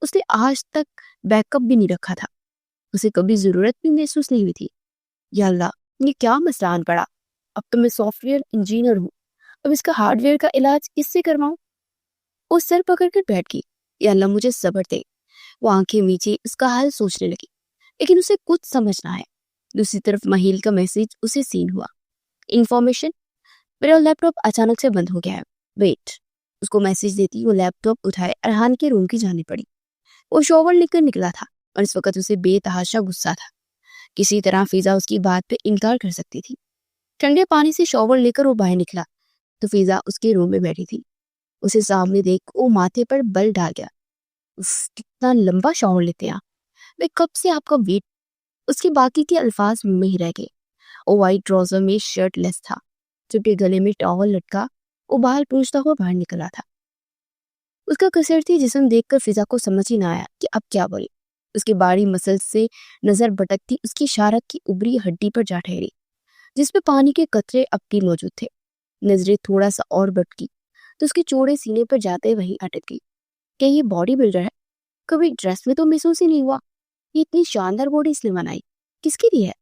اس نے آج تک بیک اپ بھی نہیں رکھا تھا، اسے کبھی ضرورت بھی محسوس نہیں ہوئی تھی۔ یا اللہ، یہ کیا مسئلہ آن پڑا؟ اب تو میں سافٹ ویئر انجینئر ہوں، اب اس کا ہارڈ ویئر کا علاج کس سے کرواؤں؟ وہ سر پکڑ کر بیٹھ گئی۔ یا اللہ مجھے صبر دے۔ وہ آنکھیں میچے اس کا حل سوچنے لگی، لیکن اسے کچھ سمجھ نہ آیا۔ دوسری طرف مہیل کا میسج اسے سین ہوا۔ انفارمیشن، میرا لیپ ٹاپ اچانک سے بند ہو گیا ہے، ویٹ۔ اس کو میسج دیتی وہ لیپ ٹاپ اٹھائے ارحان کے روم کی جانب پڑی۔ وہ شاور لے کر نکلا تھا اور اس وقت اسے بے تحاشا غصہ تھا۔ کسی طرح فضا اس کی بات پہ انکار کر سکتی تھی۔ ٹھنڈے پانی سے شاور لے کر وہ باہر نکلا تو فضا اس کے روم میں بیٹھی تھی۔ اسے سامنے دیکھ وہ ماتھے پر بل ڈال گیا۔ کتنا لمبا شاور لیتے ہیں، میں کب سے آپ کا ویٹ۔ اس کے باقی کے الفاظ منہ میں ہی رہ گئے۔ وہ وائٹ ٹراؤزر میں شرٹ لیس تھا، جبکہ گلے میں ٹاول لٹکا وہ بال پوچھتا ہوا باہر نکلا تھا۔ اس کا کسرتی جسم دیکھ کر فضا کو سمجھ ہی نہ آیا کہ اب کیا بولے۔ اس کے باڑی مسلس سے نظر بٹکتی اس کی شارک کی ابری ہڈی پر جا ٹھہری، جس پہ پانی کے قطرے اب بھی موجود تھے۔ نظریں تھوڑا سا اور بٹکی تو اس کے چوڑے سینے پر جاتے وہیں اٹک گئی۔ کہ یہ باڈی بلڈر ہے؟ کبھی ڈریس میں تو محسوس ہی نہیں ہوا۔ یہ اتنی شاندار باڈی اس نے بنائی کس کے لیے ہے؟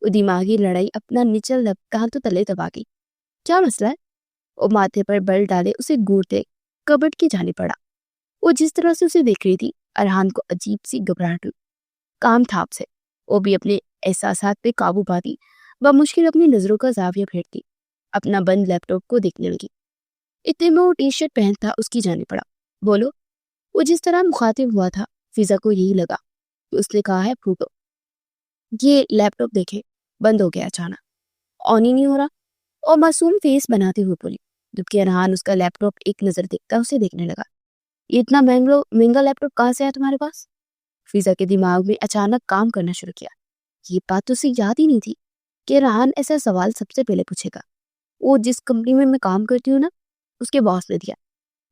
وہ دماغی لڑائی اپنا نچل لب کہاں تو تلے دبا گئی۔ کیا مسئلہ ہے؟ وہ ماتھے پر بل ڈالے اسے گھورتے کبٹ کی جانب پڑا۔ وہ جس طرح سے اسے دیکھ رہی تھی ارحان کو عجیب سی گھبراہٹ ہوئی۔ کام تھا آپ سے، وہ بھی اپنے احساسات پہ قابو پاتی بمشکل اپنی نظروں کا زاویہ پھیرتی اپنا بند لیپ ٹاپ کو دیکھنے لگی۔ اتنے میں وہ ٹی شرٹ پہنتا اس کی جانب پڑا۔ بولو۔ وہ جس طرح مخاطب ہوا تھا فضا کو یہی لگا کہ اس نے کہا ہے پھوٹو۔ یہ لیپ ٹاپ دیکھے، بند ہو گیا اچانک، آن ہی نہیں ہو رہا۔ اور معصوم فیس بناتے ہوئے بولی، جبکہ ارحان اس کا لیپ ٹاپ ایک نظر دیکھتا اسے دیکھنے لگا۔ یہ اتنا مہنگا لیپ ٹاپ کہاں سے ہے تمہارے پاس؟ فضا کے دماغ میں اچانک کام کرنا شروع کیا۔ یہ بات تو اسے یاد ہی نہیں تھی کہ ارحان ایسا سوال سب سے پہلے پوچھے گا۔ وہ جس کمپنی میں کام کرتی ہوں نا، اس کے باس نے دیا۔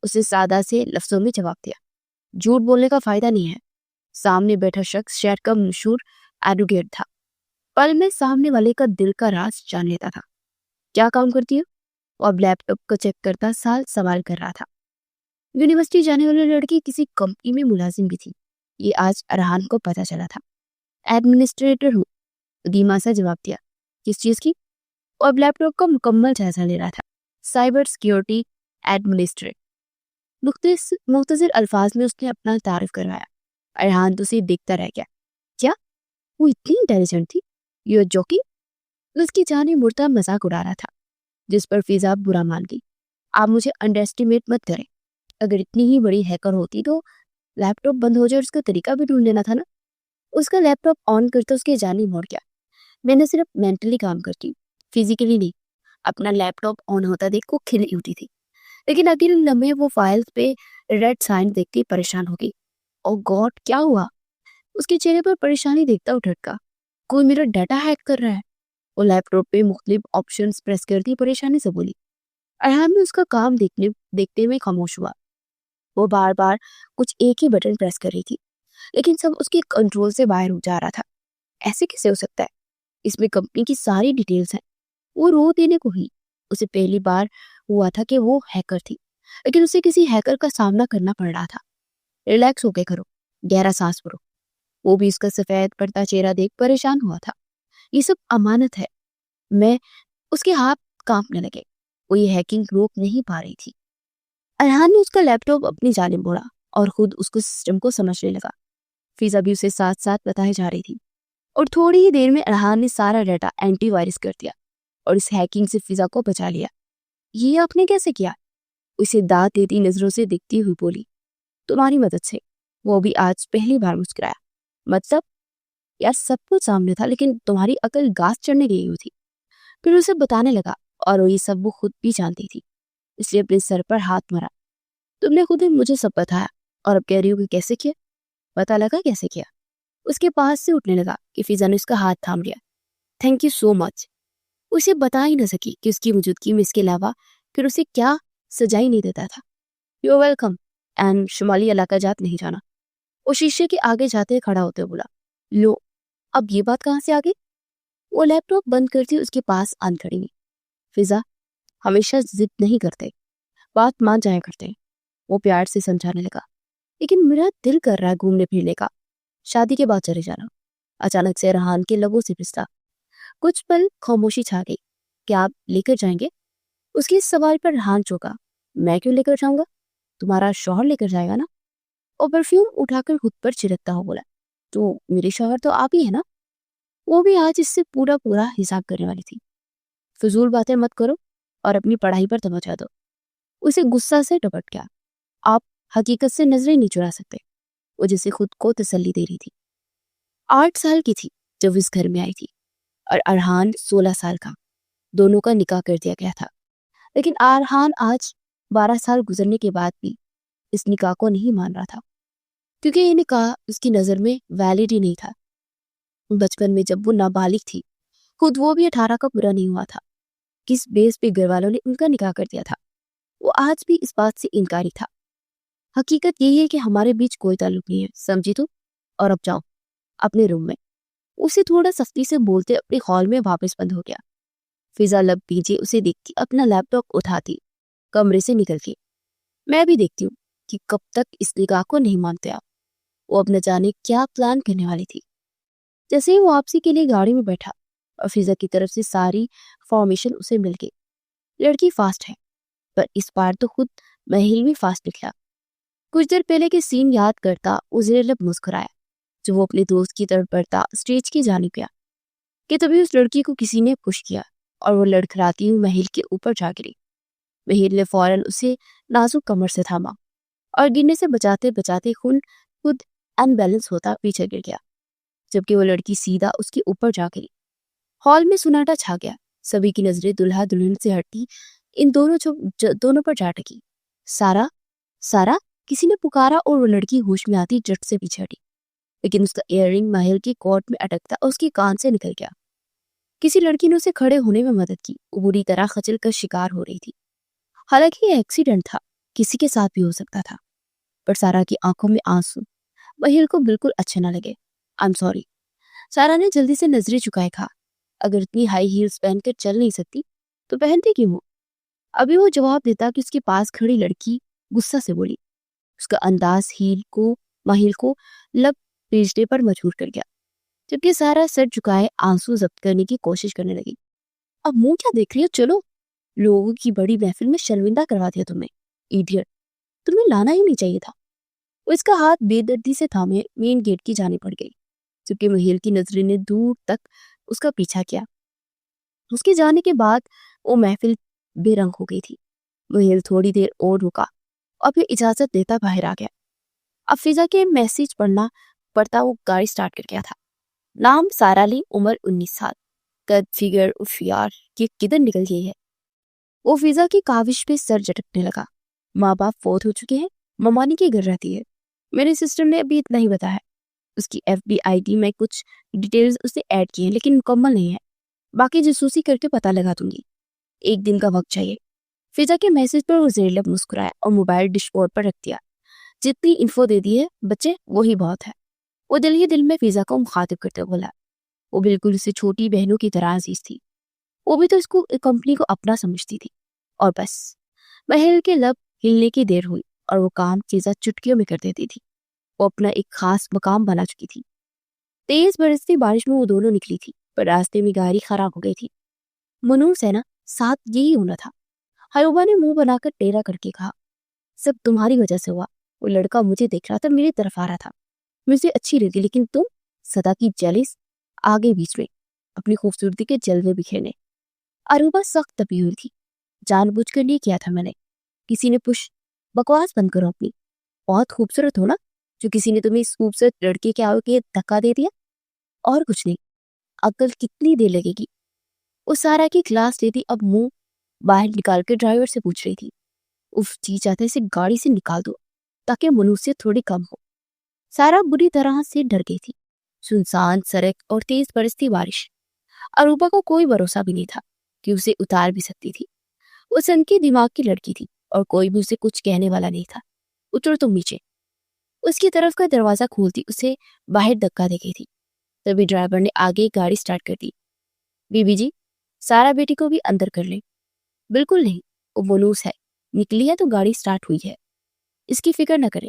اسے سادہ سے لفظوں میں جواب دیا۔ جھوٹ بولنے کا فائدہ نہیں ہے۔ سامنے بیٹھا شخص شہر کا مشہور ایڈوکیٹ تھا، پل میں سامنے والے کا دل کا راز جان لیتا تھا۔ کیا کام کرتی ہو؟ وہ اب لیپ ٹاپ کو چیک کرتا سال سوال کر رہا تھا۔ یونیورسٹی جانے والی لڑکی کسی کمپنی میں ملازم بھی تھی، یہ آج ارحان کو پتا چلا تھا۔ ایڈمنسٹریٹر ہوں، دھیما سا جواب دیا۔ کس چیز کی؟ وہ اب لیپ ٹاپ کا مکمل جائزہ لے رہا تھا۔ Cyber security administrator. مختصر الفاظ میں اس نے اپنا تعارف کروایا۔ ارحان تو اسے دیکھتا رہ گیا۔ کیا وہ اتنی انٹیلیجنٹ تھی؟ یہ جوکی اس کی جانب مڑتا مذاق اڑا رہا تھا، جس پر فضا برا مان گئی۔ آپ مجھے انڈر ایسٹیمیٹ مت کریں، اگر اتنی ہی بڑی ہیکر ہوتی تو لیپ ٹاپ بند ہو جائے اور اس کا طریقہ بھی ڈھونڈ لینا تھا نا۔ اس کا لیپ ٹاپ آن کرتا اس کے جانب مڑ گیا۔ میں نے صرف مینٹلی کام کرتی ہوں، فزیکلی نہیں۔ اپنا لیپ ٹاپ آن ہوتا دیکھ وہ کھل اٹھی تھی، لیکن اگلے لمحے وہ فائلز پہ ریڈ سائن دیکھتی پریشان ہو گئی۔ او گاڈ، کیا ہوا؟ اس کے چہرے پر پریشانی دیکھتا وہ ٹھٹکا۔ کوئی میرا ڈیٹا ہیک کر رہا ہے۔ وہ لیپ ٹاپ پہ مختلف آپشنز پریس کرتی پریشانی سے بولی۔ ارحان میں اس کا کام دیکھتے میں خاموش ہوا۔ وہ بار بار کچھ ایک ہی بٹن پریس کر رہی تھی، لیکن سب اس کے کنٹرول سے باہر ہو جا رہا تھا۔ ایسے کیسے ہو سکتا ہے؟ اس میں کمپنی کی ساری ڈیٹیلز ہیں۔ وہ رو دینے کو ہی۔ اسے پہلی بار ہوا تھا کہ وہ ہیکر تھی، لیکن اسے کسی ہیکر کا سامنا کرنا پڑ رہا تھا۔ ریلیکس ہو کے کرو، گہرا سانس بھرو۔ وہ بھی اس کا سفید پڑتا چہرہ دیکھ پریشان ہوا تھا۔ یہ سب امانت ہے۔ میں اس کے ہاتھ کانپنے لگے۔ وہ یہ ہیکنگ روک نہیں پا رہی تھی۔ ارحان نے اس کا لیپ ٹاپ اپنی جانب موڑا اور خود اس کو سسٹم کو سمجھنے لگا۔ فضا بھی اسے ساتھ ساتھ بتائے جا رہی تھی، اور تھوڑی ہی دیر میں ارحان نے سارا ڈیٹا اینٹی وائرس کر دیا اور اس ہیکنگ سے فضا کو بچا لیا۔ یہ آپ نے کیسے کیا؟ اسے داد دیتی نظروں سے دیکھتی ہوئی بولی۔ تمہاری مدد سے۔ وہ بھی آج پہلی بار مسکرایا۔ مطلب؟ یار سب کچھ سامنے تھا، لیکن تمہاری عقل گاس چڑھنے گئی ہوئی تھی۔ پھر اسے بتانے لگا، اور وہ یہ سب وہ خود بھی جانتی تھی، اس لیے اپنے سر پر ہاتھ مارا۔ تم نے خود ہی مجھے سب بتایا، اور اب کہہ رہی ہو کہ کیسے کیا؟ پتا لگا کیسے کیا؟ اس کے پاس سے اٹھنے لگا کہ فضا نے اس کا ہاتھ تھام لیا۔ تھینک یو سو مچ۔ اسے بتا ہی نہ سکی کہ اس کی موجودگی میں اس کے علاوہ پھر اسے کیا سجا ہی نہیں دیتا تھا۔ یو ویلکم، اینڈ شمالی علاقہ جات نہیں جانا۔ وہ شیشے کے آگے جاتے کھڑا ہوتے بولا۔ لو، اب یہ بات کہاں سے آ گئی؟ وہ لیپ ٹاپ بند کرتی اس کے پاس آن کھڑی ہوئی۔ فضا، ہمیشہ ضد نہیں کرتے، بات مان جایا کرتے۔ وہ پیار سے سمجھانے لگا۔ لیکن میرا دل کر رہا ہے گھومنے پھرنے کا، شادی کے بعد چلے جانا۔ اچانک سے ریحان کے لبوں سے پھسلا۔ کچھ پل خاموشی چھا گئی۔ کیا آپ لے کر جائیں گے؟ اس کے اس سوال پر ریحان چونکا۔ میں کیوں لے کر جاؤں گا؟ تمہارا شوہر لے کر جائے گا نا؟ اور پرفیوم اٹھا کر خود پر چھڑکتا ہوا بولا، تو میرے شوہر تو آپ ہی ہے نا؟ وہ بھی آج اس سے پورا حساب کرنے والی تھی۔ فضول باتیں مت کرو اور اپنی پڑھائی پر توجہ دو۔ اسے غصہ سے ٹپٹ گیا۔ آپ حقیقت سے نظریں نہیں چرا سکتے۔ وہ جسے خود کو تسلی دے رہی تھی۔ 8 سال کی تھی جب اس گھر میں آئی تھی اور ارحان 16 سال کا۔ دونوں کا نکاح کر دیا گیا تھا، لیکن ارحان آج 12 سال گزرنے کے بعد بھی اس نکاح کو نہیں مان رہا تھا، کیونکہ یہ نکاح اس کی نظر میں ویلڈ ہی نہیں تھا۔ بچپن میں جب وہ نابالغ تھی، خود وہ بھی 18 کا پورا نہیں ہوا تھا، کس بیس پہ گھر والوں نے ان کا نکاح کر دیا تھا، وہ آج بھی اس بات سے انکاری تھا۔ حقیقت یہی ہے کہ ہمارے بیچ کوئی تعلق نہیں ہے، سمجھی تو؟ اور اب جاؤ اپنے روم میں۔ اسے تھوڑا سختی سے بولتے اپنے ہال میں واپس بند ہو گیا۔ فضا لب پیچھے اسے دیکھتی اپنا لیپ ٹاپ اٹھاتی کمرے سے نکل کے۔ میں بھی دیکھتی ہوں کہ کب تک اس نکاح کو نہیں مانتے آپ۔ وہ اب نہ جانے کیا پلان کرنے والی تھی۔ جیسے ہی وہ واپسی کے لیے گاڑی میں بیٹھا اور فضا کی طرف سے ساری فارمیشن اسے مل گئی۔ لڑکی فاسٹ ہے، پر اس بار تو خود محل بھی فاسٹ نکلا۔ کچھ دیر پہلے کے سین یاد کرتا وہ زیر لب مسکرایا جو وہ اپنے دوست کی طرف بڑھتا اسٹیج کی جانب گیا کہ تبھی اس لڑکی کو کسی نے پش کیا اور وہ لڑکھڑاتی ہوئی محل کے اوپر جا گری۔ محل نے فوراً اسے نازک کمر سے تھاما اور گرنے سے بچاتے بچاتے خود ان بیلنس ہوتا پیچھے گر گیا، جبکہ وہ لڑکی سیدھا اس کے اوپر جا گری۔ ہال میں سناٹا چھا گیا۔ سبھی کی نظریں دلہا دلہن سے ہٹی ان دونوں پر جا ٹکی۔ سارا سارا کسی نے پکارا اور وہ لڑکی ہوش میں آتی جٹ سے پیچھے ہٹی، لیکن اس کا ایئر رنگ محل کی کوٹ میں اٹکتا اور اس کی کان سے نکل گیا۔ کسی لڑکی نے اسے کھڑے ہونے میں مدد کی۔ وہ بری طرح خچل کا شکار ہو رہی تھی۔ حالانکہ یہ ایکسیڈنٹ تھا، کسی کے ساتھ بھی ہو سکتا تھا، پر سارا کی آنکھوں میں آنسو محل کو بالکل اچھے نہ لگے۔ I'm sorry۔ سارا نے جلدی سے نظریں چکائے کہا، اگر اتنی ہائی ہیلز پہن کر چل نہیں سکتی تو پہنتی کیوں ہو؟ ابھی وہ جواب دیتا کہ اس کے پاس کھڑی لڑکی غصہ سے بولی۔ اس کا انداز محل کو لب پیچنے پر مجبور کر گیا، جبکہ سارا سر جھکائے آنسو ضبط کرنے کی کوشش کرنے لگی۔ اب منہ کیا دیکھ رہی ہو؟ چلو، لوگوں کی بڑی محفل میں شرمندہ کروا دیا تمہیں، ایڈیٹ، تمہیں لانا ہی نہیں چاہیے تھا۔ وہ اس کا ہاتھ بے دردی سے تھامے مین گیٹ کی جانب بڑھ گئی، جبکہ محل کی نظریں نے دور تک اس کا پیچھا کیا۔ اس کے جانے کے بعد وہ محفل بے رنگ ہو گئی تھی۔ محل تھوڑی دیر اور رکا اور پھر اجازت دیتا باہر آ گیا۔ اب فضا کے میسج پڑھتا وہ گاڑی سٹارٹ کر گیا تھا۔ نام سارا لی، عمر 19 سال، قد فگر یار یہ کدھر نکل گئی ہے۔ وہ فضا کی کاوش پہ سر جھٹکنے لگا۔ ماں باپ فوت ہو چکے ہیں، ممانی کے گھر رہتی ہے۔ میرے سسٹر نے ابھی اتنا ہی بتایا۔ اس کی FB ID میں کچھ ڈیٹیلز اسے ایڈ کی ہیں لیکن مکمل نہیں ہے، باقی جاسوسی کر کے پتہ لگا دوں گی۔ 1 دن کا وقت چاہیے۔ فضا کے میسج پر وہ زیر لب مسکرایا اور موبائل ڈش بورڈ پر رکھ دیا۔ جتنی انفو دے دی ہے بچے وہی بہت ہے۔ وہ دل ہی دل میں فضا کو مخاطب کرتے بولا۔ وہ بالکل اسے چھوٹی بہنوں کی طرح عزیز تھی۔ وہ بھی تو اس کو کمپنی کو اپنا سمجھتی تھی۔ اور بس محل کے لب ہلنے کی دیر ہوئی اور وہ کام فضا چٹکیوں میں کر دیتی تھی۔ وہ اپنا ایک خاص مقام بنا چکی تھی۔ تیز برستی بارش میں وہ دونوں نکلی تھی، پر راستے میں گاڑی خراب ہو گئی تھی۔ منوس ہے نا، ساتھ یہی ہونا تھا۔ حیوبا نے منہ بنا کر ٹیڑھا کر کے کہا، سب تمہاری وجہ سے ہوا۔ وہ لڑکا مجھے دیکھ رہا تھا، میری طرف آ رہا تھا، مجھے اچھی لگی، لیکن تم صدا کی جیلس آگے بیچ میں اپنی خوبصورتی کے جلوے بکھیرنے۔ اروبا سخت تپی ہوئی تھی۔ جان بوجھ کر نہیں کیا تھا میں نے۔ کسی نے پش، بکواس بند کرو اپنی، بہت خوبصورت ہو نا جو کسی نے تمہیں اس خوبصورت لڑکے کے آگے دھکا دے دیا، اور کچھ نہیں۔ عقل کتنی دیر لگے گی؟ وہ سارا کی کلاس لیتی اب منہ باہر نکال کر ڈرائیور سے پوچھ رہی تھی۔ اف جی چاہتا ہے اسے گاڑی سے نکال دو تاکہ منوسیت تھوڑی کم ہو۔ سارا بری طرح سے ڈر گئی تھی۔ سنسان سڑک اور تیز برستی بارش۔ اروبا کو کوئی بھروسہ بھی نہیں تھا کہ اسے اتار بھی سکتی تھی۔ وہ سن کی دماغ کی لڑکی تھی اور کوئی بھی اسے کچھ کہنے والا نہیں تھا۔ اتر تم نیچے۔ اس کی طرف کا دروازہ کھولتی اسے باہر دھکا دے گئی تھی، تبھی ڈرائیور نے آگے گاڑی سٹارٹ کر دی۔ بی بی جی، سارا بیٹی کو بھی اندر کر لیں۔ بالکل نہیں، وہ منوس ہے، نکلی ہے تو گاڑی سٹارٹ ہوئی ہے، اس کی فکر نہ کرے۔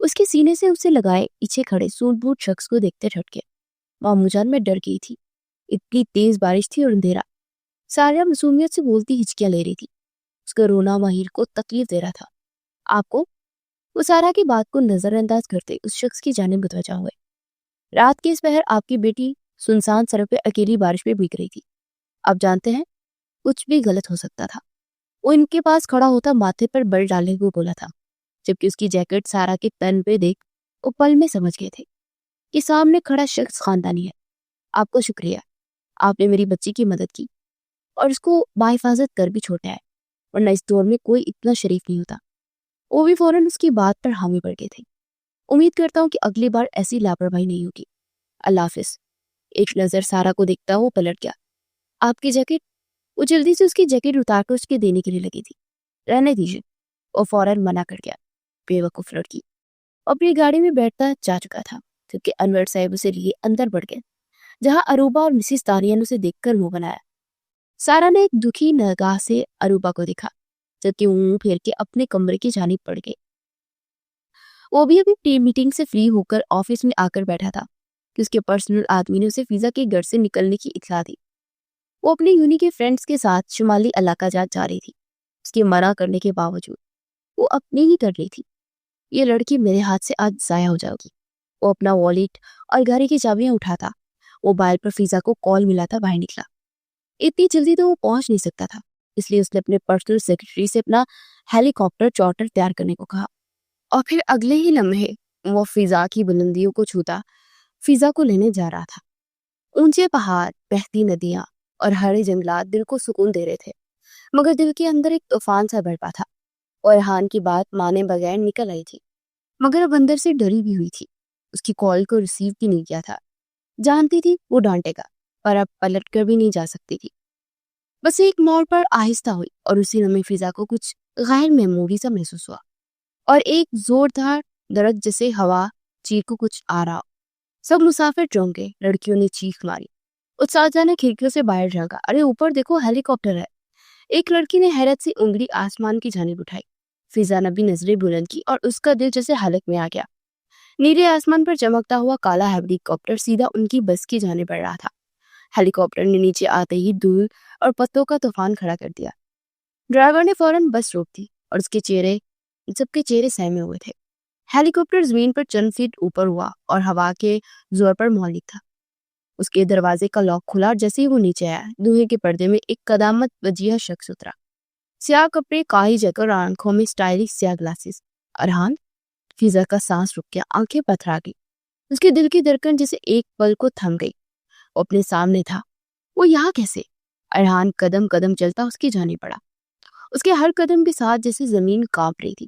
اس کے سینے سے اسے لگائے پیچھے کھڑے سوٹ بوٹ شخص کو دیکھتے ٹھٹکے۔ ماموں جان میں ڈر گئی تھی، اتنی تیز بارش تھی اور اندھیرا۔ ساریہ معصومیت سے بولتی ہچکیاں لے رہی تھی، اس کا رونا ماہر کو تکلیف دے رہا تھا۔ آپ کو؟ وہ سارا کی بات کو نظر انداز کرتے اس شخص کی جانب متوجہ ہوئے۔ رات کے اس پہر آپ کی بیٹی سنسان سڑک پہ اکیلی بارش میں بھیگ رہی تھی۔ آپ جانتے ہیں کچھ بھی غلط ہو سکتا تھا۔ وہ ان کے پاس کھڑا ہوتا ماتھے پر بل ڈالے ہوئے بولا تھا، جبکہ اس کی جیکٹ سارا کے تن پہ دیکھ وہ پل میں سمجھ گئے تھے کہ سامنے کھڑا شخص خاندانی ہے۔ آپ کو شکریہ، آپ نے میری بچی کی مدد کی اور اس کو باحفاظت کر بھی چھوڑا ہے، ورنہ اس دور میں کوئی اتنا شریف نہیں ہوتا۔ وہ بھی فوراً اس کی بات پر حامی پڑ گئے تھے۔ امید کرتا ہوں کہ اگلی بار ایسی لاپرواہی نہیں ہوگی۔ اللہ حافظ۔ ایک نظر سارا کو دیکھتا وہ پلٹ گیا۔ آپ کی جیکٹ؟ وہ جلدی سے اس کی جیکٹ اتار کر اس کے دینے کے لیے لگی تھی۔ رہنے دیجیے، وہ فوراً منع کر گیا۔ بے وقوف لڑکی۔ اپنی گاڑی میں بیٹھتا جا چکا تھا، جبکہ انور صاحب اسے لیے اندر بڑھ گئے، جہاں اروبا اور مسز دانیال اسے دیکھ کر منہ بنایا۔ سارا نے ایک دکھی نگاہ سے اروبا کو دیکھا، جبکہ وہ منہ پھیر کے اپنے کمرے کی جانب پڑ گئے۔ وہ بھی ابھی ٹیم میٹنگ سے فری ہو کر آفس میں آ کر بیٹھا تھا کہ اس کے پرسنل آدمی نے اسے فضا کے گھر سے نکلنے کی اطلاع دی۔ وہ اپنی یونی کے فرینڈز کے ساتھ شمالی علاقہ جات جا رہی تھی۔ اس کے منع کرنے کے باوجود وہ اپنی ہی کر رہی تھی۔ یہ لڑکی میرے ہاتھ سے آج ضائع ہو جائے گی۔ وہ اپنا والیٹ اور گاڑی کی چابیاں اٹھاتا موبائل پر فضا کو کال ملا تھا باہر نکلا۔ اتنی جلدی تو وہ پہنچ نہیں سکتا تھا، اس لیے اس نے اپنے پرسنل سیکرٹری سے اپنا ہیلی کاپٹر چارٹر تیار کرنے کو کہا، اور پھر اگلے ہی لمحے وہ فضا کی بلندیوں کو چھوتا فضا کو لینے جا رہا تھا۔ اونچے پہاڑ، بہتی ندیاں اور ہرے جنگلات دل کو سکون دے رہے تھے، مگر دل کے اندر ایک طوفان سا برپا تھا۔ اور ارحان کی بات مانے بغیر نکل آئی تھی، مگر اب اندر سے ڈری بھی ہوئی تھی۔ اس کی کال کو ریسیو بھی نہیں کیا تھا، جانتی تھی وہ ڈانٹے گا، پر اب پلٹ کر بھی نہیں جا سکتی تھی۔ بس ایک موڑ پر آہستہ ہوئی اور اسی لمحے فضا کو کچھ غیر معمولی سا محسوس ہوا، اور ایک زوردار درد جیسے ہوا چیر کو کچھ آ رہا۔ سب مسافر چونکے، لڑکیوں نے چیخ ماری، اساتذہ نے کھڑکیوں سے باہر جھانکا، ارے اوپر دیکھو ہیلی کاپٹر ہے۔ ایک لڑکی نے حیرت سے انگلی آسمان کی جانب اٹھائی۔ فضا نے بھی نظریں بلند کی اور اس کا دل جیسے حلق میں آ گیا۔ نیلے آسمان پر چمکتا ہوا کالا ہیلی کاپٹر سیدھا ان کی بس کی جانب بڑھ رہا تھا۔ ہیلی کاپٹر نے نیچے آتے ہی دھول اور پتوں کا طوفان کھڑا کر دیا۔ ڈرائیور نے فوراً بس روک دی اور اس کے چہرے سب کے چہرے سہمے ہوئے تھے۔ ہیلی کاپٹر زمین پر چند فٹ اوپر ہوا اور ہوا کے زور پر مہلک تھا۔ اس کے دروازے کا لاک کھلا اور جیسے ہی وہ نیچے آیا، دھوئیں کے پردے میں ایک قدامت وجیہ شخص اترا۔ سیاہ کپڑے، کاہی جیکٹ اور آنکھوں میں اسٹائلش سیاہ گلاسز۔ ارحان؟ فضا کا سانس رک گیا، آنکھیں پتھرا گئی، اس کے دل کی دھڑکن جیسے ایک پل کو تھم گئی۔ وہ اپنے سامنے تھا، وہ یہاں کیسے؟ ارحان قدم قدم چلتا اس کی جانب بڑھا، اس کے ہر قدم کے ساتھ جیسے زمین کانپ رہی تھی۔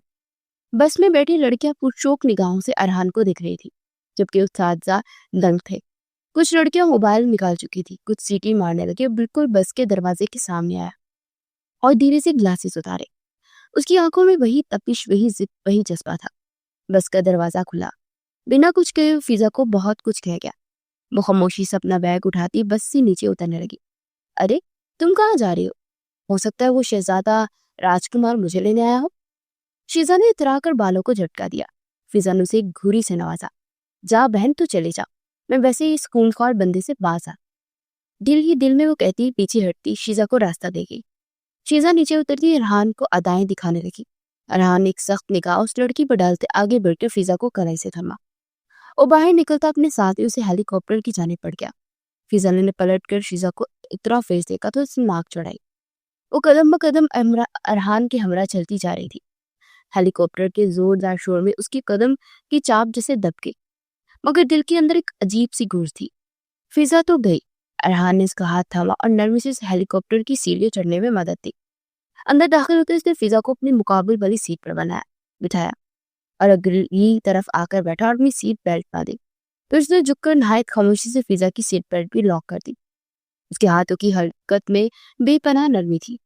بس میں بیٹھی لڑکیاں پرچوک نگاہوں سے ارحان کو دیکھ رہی تھی، جبکہ اساتذہ دنگ تھے۔ کچھ لڑکیاں موبائل نکال چکی تھی، کچھ سیٹی مارنے لگے، بالکل بس کے دروازے کے سامنے آیا اور دھیرے سے گلاسز اتارے۔ اس کی آنکھوں میں وہی تپش، وہی ضد، وہی جذبہ تھا۔ بس کا دروازہ کھلا، بنا کچھ کہے فضا کو بہت کچھ کہہ گیا۔ وہ خاموشی سے اپنا بیگ اٹھاتی بس سے نیچے اترنے لگی۔ ارے تم کہاں جا رہی ہو سکتا ہے وہ شہزادہ راجکمار مجھے لینے آیا ہو۔ شیزا نے اترا کر بالوں کو جھٹکا دیا۔ فضا نے اسے گھوری سے نوازا، جا بہن تو چلے جا، میں ویسے ہی اس خونخوار بندے سے باز آ۔ دل ہی دل میں وہ کہتی پیچھے ہٹتی شیزا کو راستہ دے گئی۔ شیزا نیچے اترتی ارحان کو ادائیں دکھانے لگی۔ ارحان ایک سخت نگاہ اس لڑکی پر ڈالتے آگے بڑھ کر فضا کو کلائی سے تھما۔ وہ باہر نکلتا اپنے ساتھیوں سے ہیلی کاپٹر کی جانب بڑھ گیا۔ فضا نے پلٹ کر شیزا کو اتنا فیس دیکھا تو اس نے ناک چڑھائی۔ وہ قدم بقدم ارحان کے ہمراہ چلتی جا رہی تھی۔ ہیلی کاپٹر کے زوردار شور میں اس کی قدم کی چاپ جیسے دب گئی، مگر دل کے اندر ایک عجیب سی گونج تھی۔ فضا تو گئی۔ ارحان نے اس کا ہاتھ تھاما اور نرمی سے ہیلی کاپٹر کی سیڑھیاں چڑھنے میں مدد دی۔ اندر داخل ہوتے اس نے فضا کو اپنی مقابل والی سیٹ پر بٹھایا اور اگلی طرف آ کر بیٹھا اور اپنی سیٹ بیلٹ پا دی۔ پھر اس نے جھک کر نہایت خاموشی سے فضا کی سیٹ بیلٹ بھی لاک کر دی۔ اس کے ہاتھوں کی حرکت میں بے پناہ نرمی تھی،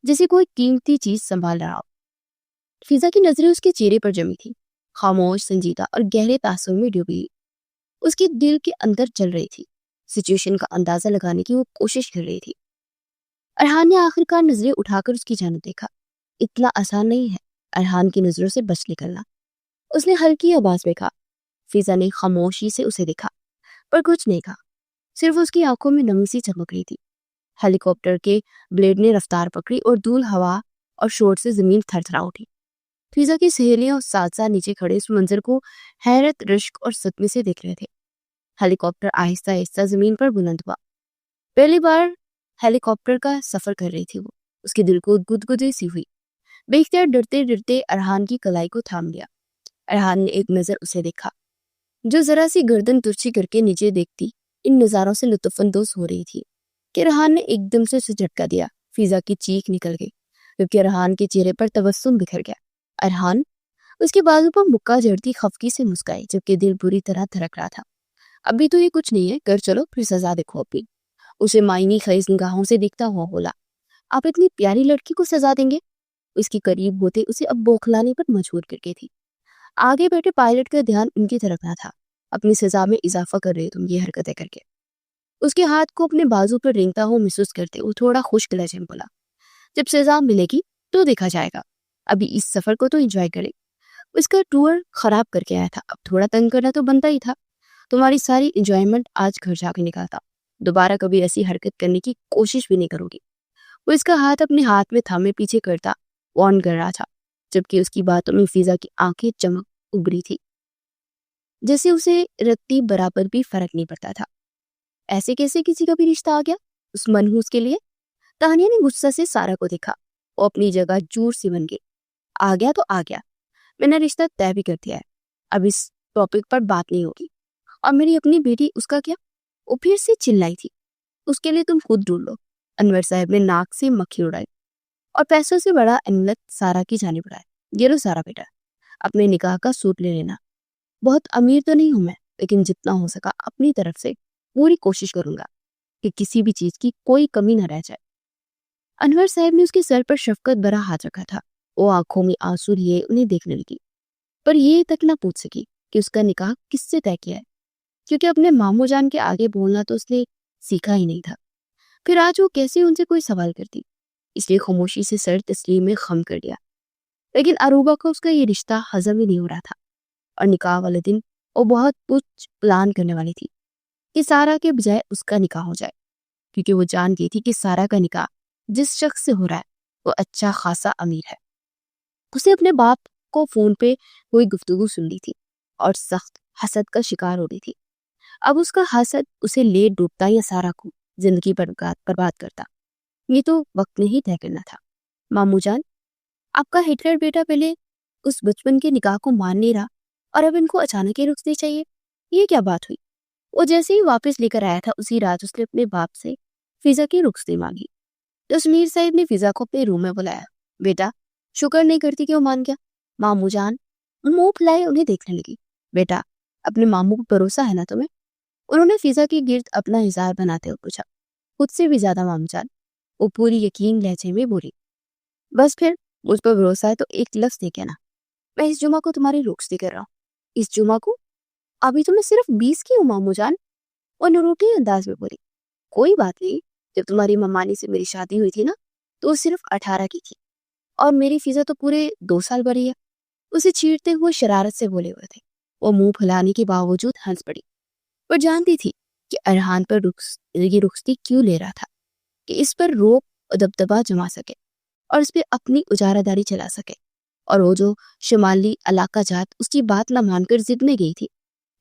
جیسے کوئی قیمتی چیز سنبھال رہا ہو۔ فضا کی نظریں اس کے چہرے پر جمی تھی، خاموش، سنجیدہ اور گہرے تاثر میں ڈوبی۔ اس کے دل کے اندر چل رہی تھی، سچویشن کا اندازہ لگانے کی وہ کوشش کر رہی تھی۔ ارحان نے آخر کار نظریں اٹھا کر اس کی جانب دیکھا۔ اتنا آسان نہیں ہے ارحان کی نظروں سے بچ نکلنا۔ اس نے ہلکی آواز میں کہا۔ فضا نے خاموشی سے اسے دیکھا پر کچھ نہیں کہا، صرف اس کی آنکھوں میں نمی سی چمک رہی تھی۔ ہیلی کاپٹر کے بلیڈ نے رفتار پکڑی اور دھول ہوا اور شور سے زمین تھر تھرا اٹھی۔ فضا کی سہیلیاں اور اساتذہ نیچے کھڑے اس منظر کو حیرت، رشک اور صدمے سے دیکھ رہے تھے۔ ہیلی کاپٹر آہستہ آہستہ زمین پر بلند ہوا۔ پہلی بار ہیلی کاپٹر کا سفر کر رہی تھی وہ، اس کے دل کو گدگدی سی ہوئی۔ بے اختیار ڈرتے ڈرتے ارحان کی کلائی کو تھام لیا۔ ارحان نے ایک نظر اسے دیکھا، جو ذرا سی گردن ترچھی کر کے نیچے دیکھتی ان نظاروں سے لطف اندوز ہو رہی تھی کہ ارحان نے ایک دم سے اسے جھٹکا دیا۔ فضا کی چیخ نکل گئی جبکہ ارحان کے چہرے پر تبسم بکھر گیا۔ ارحان اس کے بازو پر مکہ جڑتی خفگی سے مسکرائی جبکہ دل بری طرح دھڑک رہا تھا۔ ابھی تو یہ کچھ نہیں ہے، گھر چلو پھر سزا دیکھو اپنی۔ اسے معنی خیز نگاہوں سے دیکھتا ہوا بولا، آپ اتنی پیاری لڑکی کو سزا دیں گے؟ اس کے قریب ہوتے اسے اب بوکھلانے پر مجبور کر کے تھی۔ آگے بیٹھے پائلٹ کا دھیان ان کی طرف نہ تھا۔ اپنی سزا میں اضافہ کر رہے تم یہ حرکتیں کر کے۔ اس کے ہاتھ کو اپنے بازو پر رینگتا ہوا محسوس کرتے وہ تھوڑا خشک لہجے میں بولا، جب سزا ملے گی تو دیکھا جائے گا، ابھی اس سفر کو تو انجوائے کرے۔ اس کا ٹور خراب کر کے آیا تھا، اب تھوڑا تنگ کرنا تو بنتا ہی تھا۔ تمہاری ساری انجوائمنٹ آج گھر جا کے نکالتا، دوبارہ کبھی ایسی حرکت کرنے کی کوشش بھی نہیں کرو گی۔ وہ اس کا ہاتھ اپنے ہاتھ میں تھامے پیچھے کرتا وارن کر رہا تھا، جبکہ اس کی باتوں میں فضا کی آنکھیں چمک ابری تھی، جیسے اسے رتی برابر بھی فرق نہیں پڑتا تھا۔ ایسے کیسے کسی کا بھی رشتہ آ گیا اس منحوس کے لیے؟ تانیہ نے غصہ سے سارا کو دیکھا، وہ اپنی جگہ جور سی بن گئی۔ آ گیا تو آ گیا، میں نے رشتہ طے بھی کر دیا ہے، اب اس ٹاپک پر بات نہیں ہوگی۔ اور میری اپنی بیٹی، اس کا کیا؟ وہ پھر سے چلائی تھی، اس کے لیے تم خود ڈھونڈ لو۔ انور صاحب نے ناک سے مکھی اڑائی اور پیسوں سے بڑا املت سارا کی جانب اڑائے۔ یہ لو سارا بیٹا، اپنے نکاح کا سوٹ لے لینا۔ بہت امیر تو نہیں ہوں میں، لیکن جتنا ہو سکا اپنی طرف سے پوری کوشش کروں گا کہ کسی بھی چیز کی کوئی کمی نہ رہ جائے۔ انور صاحب نے اس کے سر پر شفقت بھرا ہاتھ رکھا تھا۔ وہ آنکھوں میں آنسو لیے انہیں دیکھنے لگی، پر یہ تک نہ پوچھ سکی کہ اس کا نکاح کس سے طے کیا ہے، کیونکہ اپنے ماموں جان کے آگے بولنا تو اس نے سیکھا ہی نہیں تھا۔ پھر آج وہ کیسے ان سے کوئی سوال کرتی، اس لیے خاموشی سے سر تسلیم میں خم کر دیا۔ لیکن اروبا کو اس کا یہ رشتہ ہضم ہی نہیں ہو رہا تھا، اور نکاح والے دن وہ بہت کچھ پلان کرنے والی تھی کہ سارا کے بجائے اس کا نکاح ہو جائے، کیونکہ وہ جان گئی تھی کہ سارا کا نکاح جس شخص سے ہو رہا ہے وہ اچھا خاصا امیر ہے۔ اسے اپنے باپ کو فون پہ کوئی گفتگو سن لی تھی اور سخت حسد کا شکار ہو گئی تھی۔ اب اس کا حسد اسے لے ڈوبتا یا سارا کو زندگی برباد کرتا، یہ تو وقت نے ہی طے کرنا تھا۔ ماموں جان، آپ کا ہٹلر بیٹا پہلے اس بچپن کے نکاح کو مان نہیں رہا اور اب ان کو اچانک ہی رخصتی چاہیے، یہ کیا بات ہوئی؟ وہ جیسے ہی واپس لے کر آیا تھا اسی رات اس نے اپنے باپ سے فضا کی رخصتی مانگی۔ تسمیر صاحب نے فضا کو اپنے روم میں بلایا۔ بیٹا، شکر نہیں کرتی کہ وہ مان گیا؟ ماموں جان منہ پھلائے انہیں دیکھنے لگی۔ بیٹا، اپنے ماموں پر بھروسہ ہے نا تمہیں؟ انہوں نے فضا کی گرد اپنا اظہار بناتے ہوئے پوچھا۔ خود سے بھی زیادہ ماموں جان، وہ پوری یقین لہجے میں بولی۔ بس پھر مجھ پر بھروسہ ہے تو ایک لفظ دے کہنا، میں اس جمعہ کو تمہاری رخصتی کر رہا ہوں۔ اس جمعہ کو؟ ابھی تو میں صرف 20 کی ہوں ماموں جان، وہ نروٹی انداز میں بولی۔ کوئی بات نہیں، جب تمہاری ممانی سے میری شادی ہوئی تھی نا تو وہ صرف 18 کی تھی، اور میری فضا تو پورے 2 سال بڑی ہے۔ اسے چیڑتے ہوئے شرارت سے بولے ہوئے تھے۔ وہ منہ پھلانے کے باوجود ہنس پڑی، پر جانتی تھی کہ ارحان پر یہ رخصتی کیوں لے رہا تھا، کہ اس پر روب اور دبدبا جما سکے اور اس پہ اپنی اجارہ داری چلا سکے، اور وہ جو شمالی علاقہ جات اس کی بات نہ مان کر ضد میں گئی تھی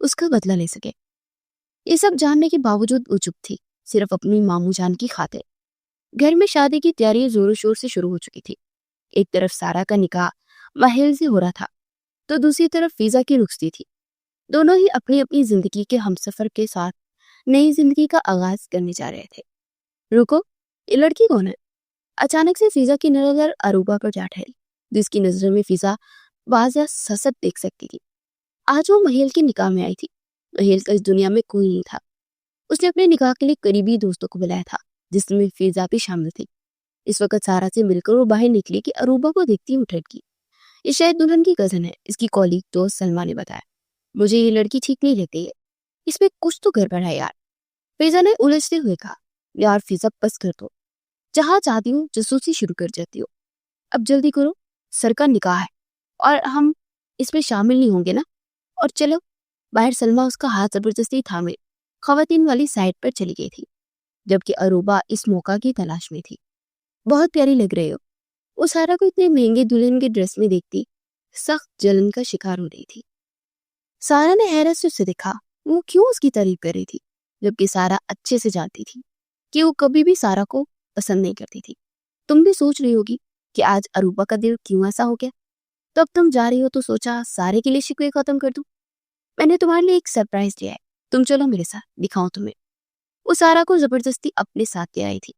اس کا بدلہ لے سکے۔ یہ سب جاننے کے باوجود وہ چپ تھی، صرف اپنی ماموں جان کی خاطر۔ گھر میں شادی کی تیاری زور و شور سے شروع ہو چکی تھی۔ ایک طرف سارا کا نکاح محل سے ہو رہا تھا تو دوسری طرف فضا کی رخصتی تھی۔ دونوں ہی اپنی اپنی زندگی کے ہمسفر کے ساتھ نئی زندگی کا آغاز کرنے جا رہے تھے۔ رکو، یہ لڑکی کون ہے؟ اچانک سے فضا کی نظر اروبا پر جا ٹھہری، جس کی نظر میں فضا واضح حسد دیکھ سکتی تھی۔ آج وہ مہیل کے نکاح میں آئی تھی۔ مہیل کا اس دنیا میں کوئی نہیں تھا۔ اس نے اپنے نکاح کے لیے قریبی دوستوں کو بلایا تھا، جس میں فضا بھی شامل تھی۔ اس وقت سارا سے مل کر وہ باہر نکلی کہ اروبا کو دیکھتی اٹھ گئی۔ یہ شاید دلہن کی کزن ہے، اس کی کالیگ دوست سلما نے بتایا۔ مجھے یہ لڑکی ٹھیک نہیں لگتی ہے، اس میں کچھ تو گڑبڑ ہے یار، فضا نے الجھتے ہوئے کہا۔ یار فضا بس کر دو، جہاں چاہتی ہوں جاسوسی شروع کر جاتی ہو۔ اب جلدی کرو، سر کا نکاح ہے اور ہم اس میں شامل نہیں ہوں گے نا؟ اور چلو باہر سلما اس کا ہاتھ زبردستی تھامے خواتین والی سائڈ پر چلی گئی تھی، جبکہ عروبہ اس موقع کی تلاش میں تھی۔ بہت پیاری لگ رہے ہو۔ وہ سارا کو اتنے مہنگے دلہن کے ڈریس میں دیکھتی سخت جلن کا شکار ہو رہی تھی۔ سارا نے حیرت سے اسے دیکھا، وہ کیوں اس کی تعریف کر رہی تھی، جبکہ سارا اچھے سے جانتی تھی کہ وہ کبھی بھی سارا کو پسند نہیں کرتی تھی۔ تم بھی سوچ رہی ہوگی کہ آج عروبہ کا دل کیوں ایسا ہو گیا، تو اب تم جا رہی ہو تو سوچا سارے کے لیے شکوے ختم کر دوں۔ میں نے تمہارے لیے ایک سرپرائز دیا ہے، تم چلو میرے ساتھ، دکھاؤں تمہیں۔ وہ سارا کو زبردستی اپنے ساتھ لے آئی تھی۔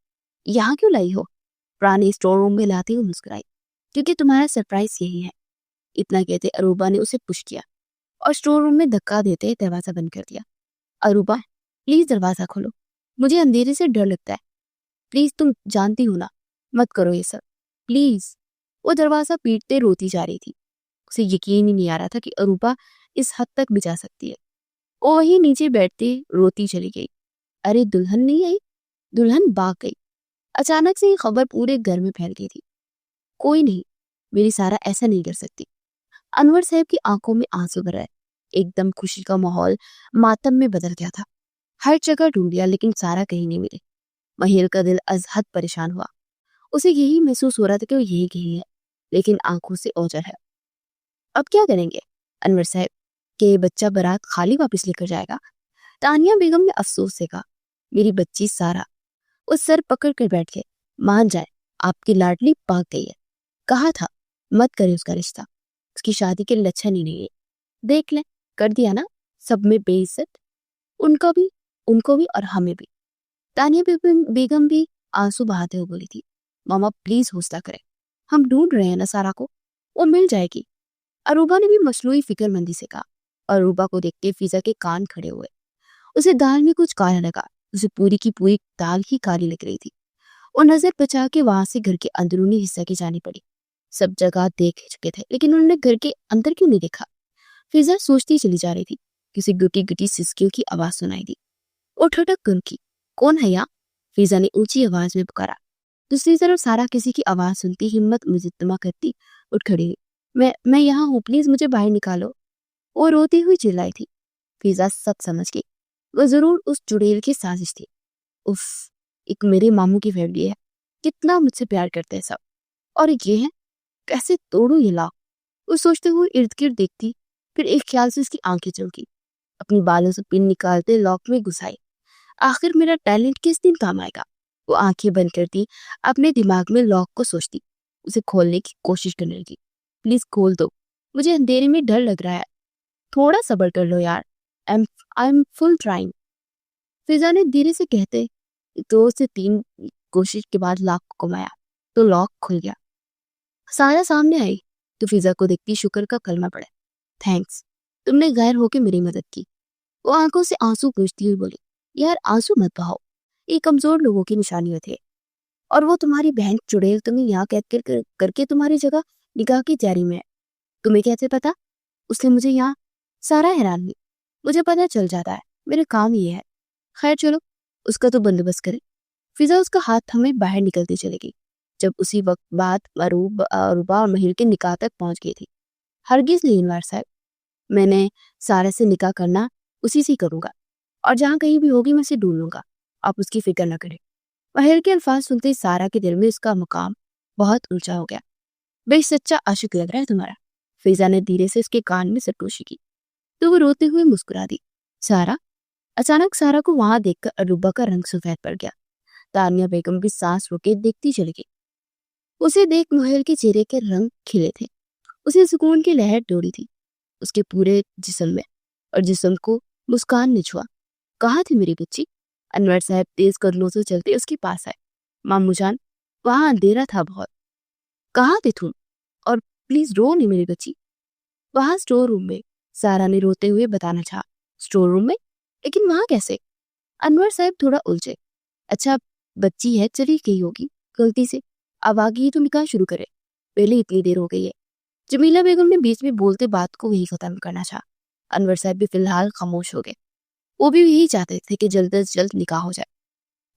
یہاں کیوں لائی ہو؟ پرانے اسٹور روم میں لاتے ہوئے مسکرائی۔ کیونکہ تمہارا سرپرائز یہی ہے۔ اتنا کہتے عروبہ نے اسے پش کیا اور اسٹور روم میں دھکا دیتے دروازہ بند کر دیا۔ عروبہ پلیز دروازہ کھولو، مجھے اندھیرے سے ڈر لگتا ہے، پلیز تم جانتی ہو نا، مت کرو یہ سب پلیز۔ وہ دروازہ پیٹتے روتی جا رہی تھی۔ اسے یقین ہی نہیں آ رہا تھا کہ عروبہ اس حد تک بھی جا سکتی ہے۔ وہ وہیں نیچے بیٹھتے روتی چلی گئی۔ ارے دلہن نہیں آئی، دلہن بھاگ گئی۔ اچانک سے یہ خبر پورے گھر میں پھیل گئی تھی۔ کوئی نہیں، میری سارا ایسا نہیں کر سکتی۔ انور صاحب کی آنکھوں میں آنسو بھر آئے۔ ایک دم خوشی کا ماحول ماتم میں بدل گیا تھا۔ ہر جگہ ڈھونڈ لیا لیکن سارا کہیں نہیں ملے۔ مہیل کا دل از حد پریشان ہوا۔ اسے یہی محسوس ہو رہا تھا کہ وہ یہی کہیں ہے، لیکن آنکھوں سے اوجھل ہے۔ اب کیا کریں گے انور صاحب کہ یہ بچہ برات خالی واپس لے کر جائے گا؟ تانیہ بیگم نے افسوس سے کہا۔ میری بچی سارا۔ وہ سر پکڑ کر بیٹھ گئے۔ مان جائے آپ کی لاڈلی پاک گئی ہے، کہا تھا مت کرے اس کا رشتہ، اس کی شادی کے لچھن ہی نہیں ہے۔ دیکھ لیں، کر دیا نا سب میں بے عزت، ان کو بھی اور ہمیں بھی۔ تانیہ بیگم بھی آنسو بہاتے ہوئے بولی تھی، ماما پلیز حوصلہ کریں، ہم ڈھونڈ رہے ہیں نا سارا کو، وہ مل جائے گی۔ عروبہ نے بھی مصنوعی فکر مندی سے کہا۔ عروبہ کو دیکھ کے فضا کے کان کھڑے ہوئے۔ اسے دال میں کچھ کالا لگا، اسے پوری کی پوری دال ہی کالی لگ رہی تھی۔ وہ نظر بچا کے وہاں سے گھر کے اندرونی حصہ کی جانی پڑی۔ سب جگہ دیکھ چکے تھے لیکن انہوں نے گھر کے اندر کیوں نہیں دیکھا؟ فضا سوچتی چلی جا رہی تھی۔ کسی گٹی گٹی سسکیوں کی آواز سنائی دی۔ وہ ٹھٹک کر کی، کون ہے یہاں؟ فضا نے اونچی آواز میں پکارا۔ دوسری طرف سارا کسی کی آواز سنتی ہمت مجتمع کرتی اٹھ کھڑی ہوئی۔ میں یہاں ہوں، پلیز مجھے باہر نکالو۔ وہ روتی ہوئی چلائی تھی۔ فضا سب سمجھ گئی، وہ ضرور اس چڑیل کی سازش تھی۔ اف، ایک میرے ماموں کی فیملی ہے، کتنا مجھ سے پیار کرتے ہیں سب، اور یہ ہے کیسے توڑوں یہ لاک۔ وہ سوچتے ہوئے ارد گرد دیکھتی، پھر ایک خیال سے اس کی آنکھیں چمکی، اپنی بالوں سے پن نکالتے لاک میں گھسائی۔ آخر میرا ٹیلنٹ کس دن کام آئے گا؟ وہ آنکھیں بند کرتی، اپنے دماغ میں لاک کو سوچتی، اسے کھولنے کی کوشش کرنے لگی۔ پلیز کھول دو، مجھے اندھیرے میں ڈر لگ رہا ہے، تھوڑا صبر کر لو یار، آئی ایم فل ٹرائنگ۔ فضا نے دھیرے سے کہتے 2 سے 3 کوشش کے بعد لاک کو کمایا تو لاک کھل گیا۔ سارا سامنے آئی تو فضا کو دیکھتی شکر کا کلمہ پڑے۔ تھینکس، تم نے غیر ہو کے میری مدد کی۔ وہ آنکھوں سے آنسو پوچھتی ہوئی بولی، یار آنسو مت بہاؤ، یہ کمزور لوگوں کی نشانی ہوتی ہے، اور وہ تمہاری بہن چڑیل تمہیں یہاں قید کر کے تمہاری جگہ نکاح کی تیاری میں ہے۔ تمہیں کیسے پتا؟ اس نے مجھے یہاں۔ سارا حیران ہوئی، مجھے پتا چل جاتا ہے، میرے کام یہ ہے۔ خیر چلو، اس کا تو بندوبست کرے۔ فضا اس کا ہاتھ تھمے باہر نکلتی چلے گئی۔ جب اسی وقت بات عروبہ اور مہیل کے نکاح تک پہنچ گئی تھی۔ ہرگز نہیں انوار صاحب، میں نے سارے سے نکاح کرنا اسی سے کروں گا، اور جہاں کہیں بھی ہوگی میں اسے ڈھونڈ لوں گا، آپ اس کی فکر نہ کریں۔ مہیل کے الفاظ سنتے سارا کے دل میں اس کا مقام بہت اونچا ہو گیا۔ بے سچا عاشق لگ رہا ہے تمہارا۔ فضا نے دھیرے سے اس کے کان میں سرگوشی کی تو وہ روتے ہوئے مسکرا دی۔ سارا، اچانک سارا کو وہاں دیکھ کر عروبہ کا رنگ سفید پڑ گیا۔ تانیہ بیگم بھی سانس روکے دیکھتی چلی گئی۔ اسے دیکھ مہیل کے چہرے کے رنگ کھلے تھے، اسے سکون کی لہر دوڑی تھی اس کے پورے جسم میں، اور جسم کو مسکان نے چھوا۔ کہاں تھی میری بچی؟ انور صاحب تیز قدموں سے چلتے اس کے پاس آئے۔ مامو جان، وہاں اندھیرا تھا بہت، کہاں تھے تم؟ اور پلیز رو نہیں میری بچی۔ وہاں اسٹور روم میں، سارا نے روتے ہوئے بتانا چاہا۔ اسٹور روم میں؟ لیکن وہاں کیسے؟ انور صاحب تھوڑا الجھے۔ اچھا بچی ہے، چلی گئی ہوگی غلطی سے، اب آ گئی تو نکاح شروع کرے، پہلے اتنی دیر ہو گئی ہے۔ جمیلہ بیگم نے بیچ میں بولتے بات کو وہی ختم کرنا چاہا۔ انور صاحب بھی فی الحال خاموش ہو گئے، وہ بھی یہی چاہتے تھے کہ جلد از جلد نکاح ہو جائے۔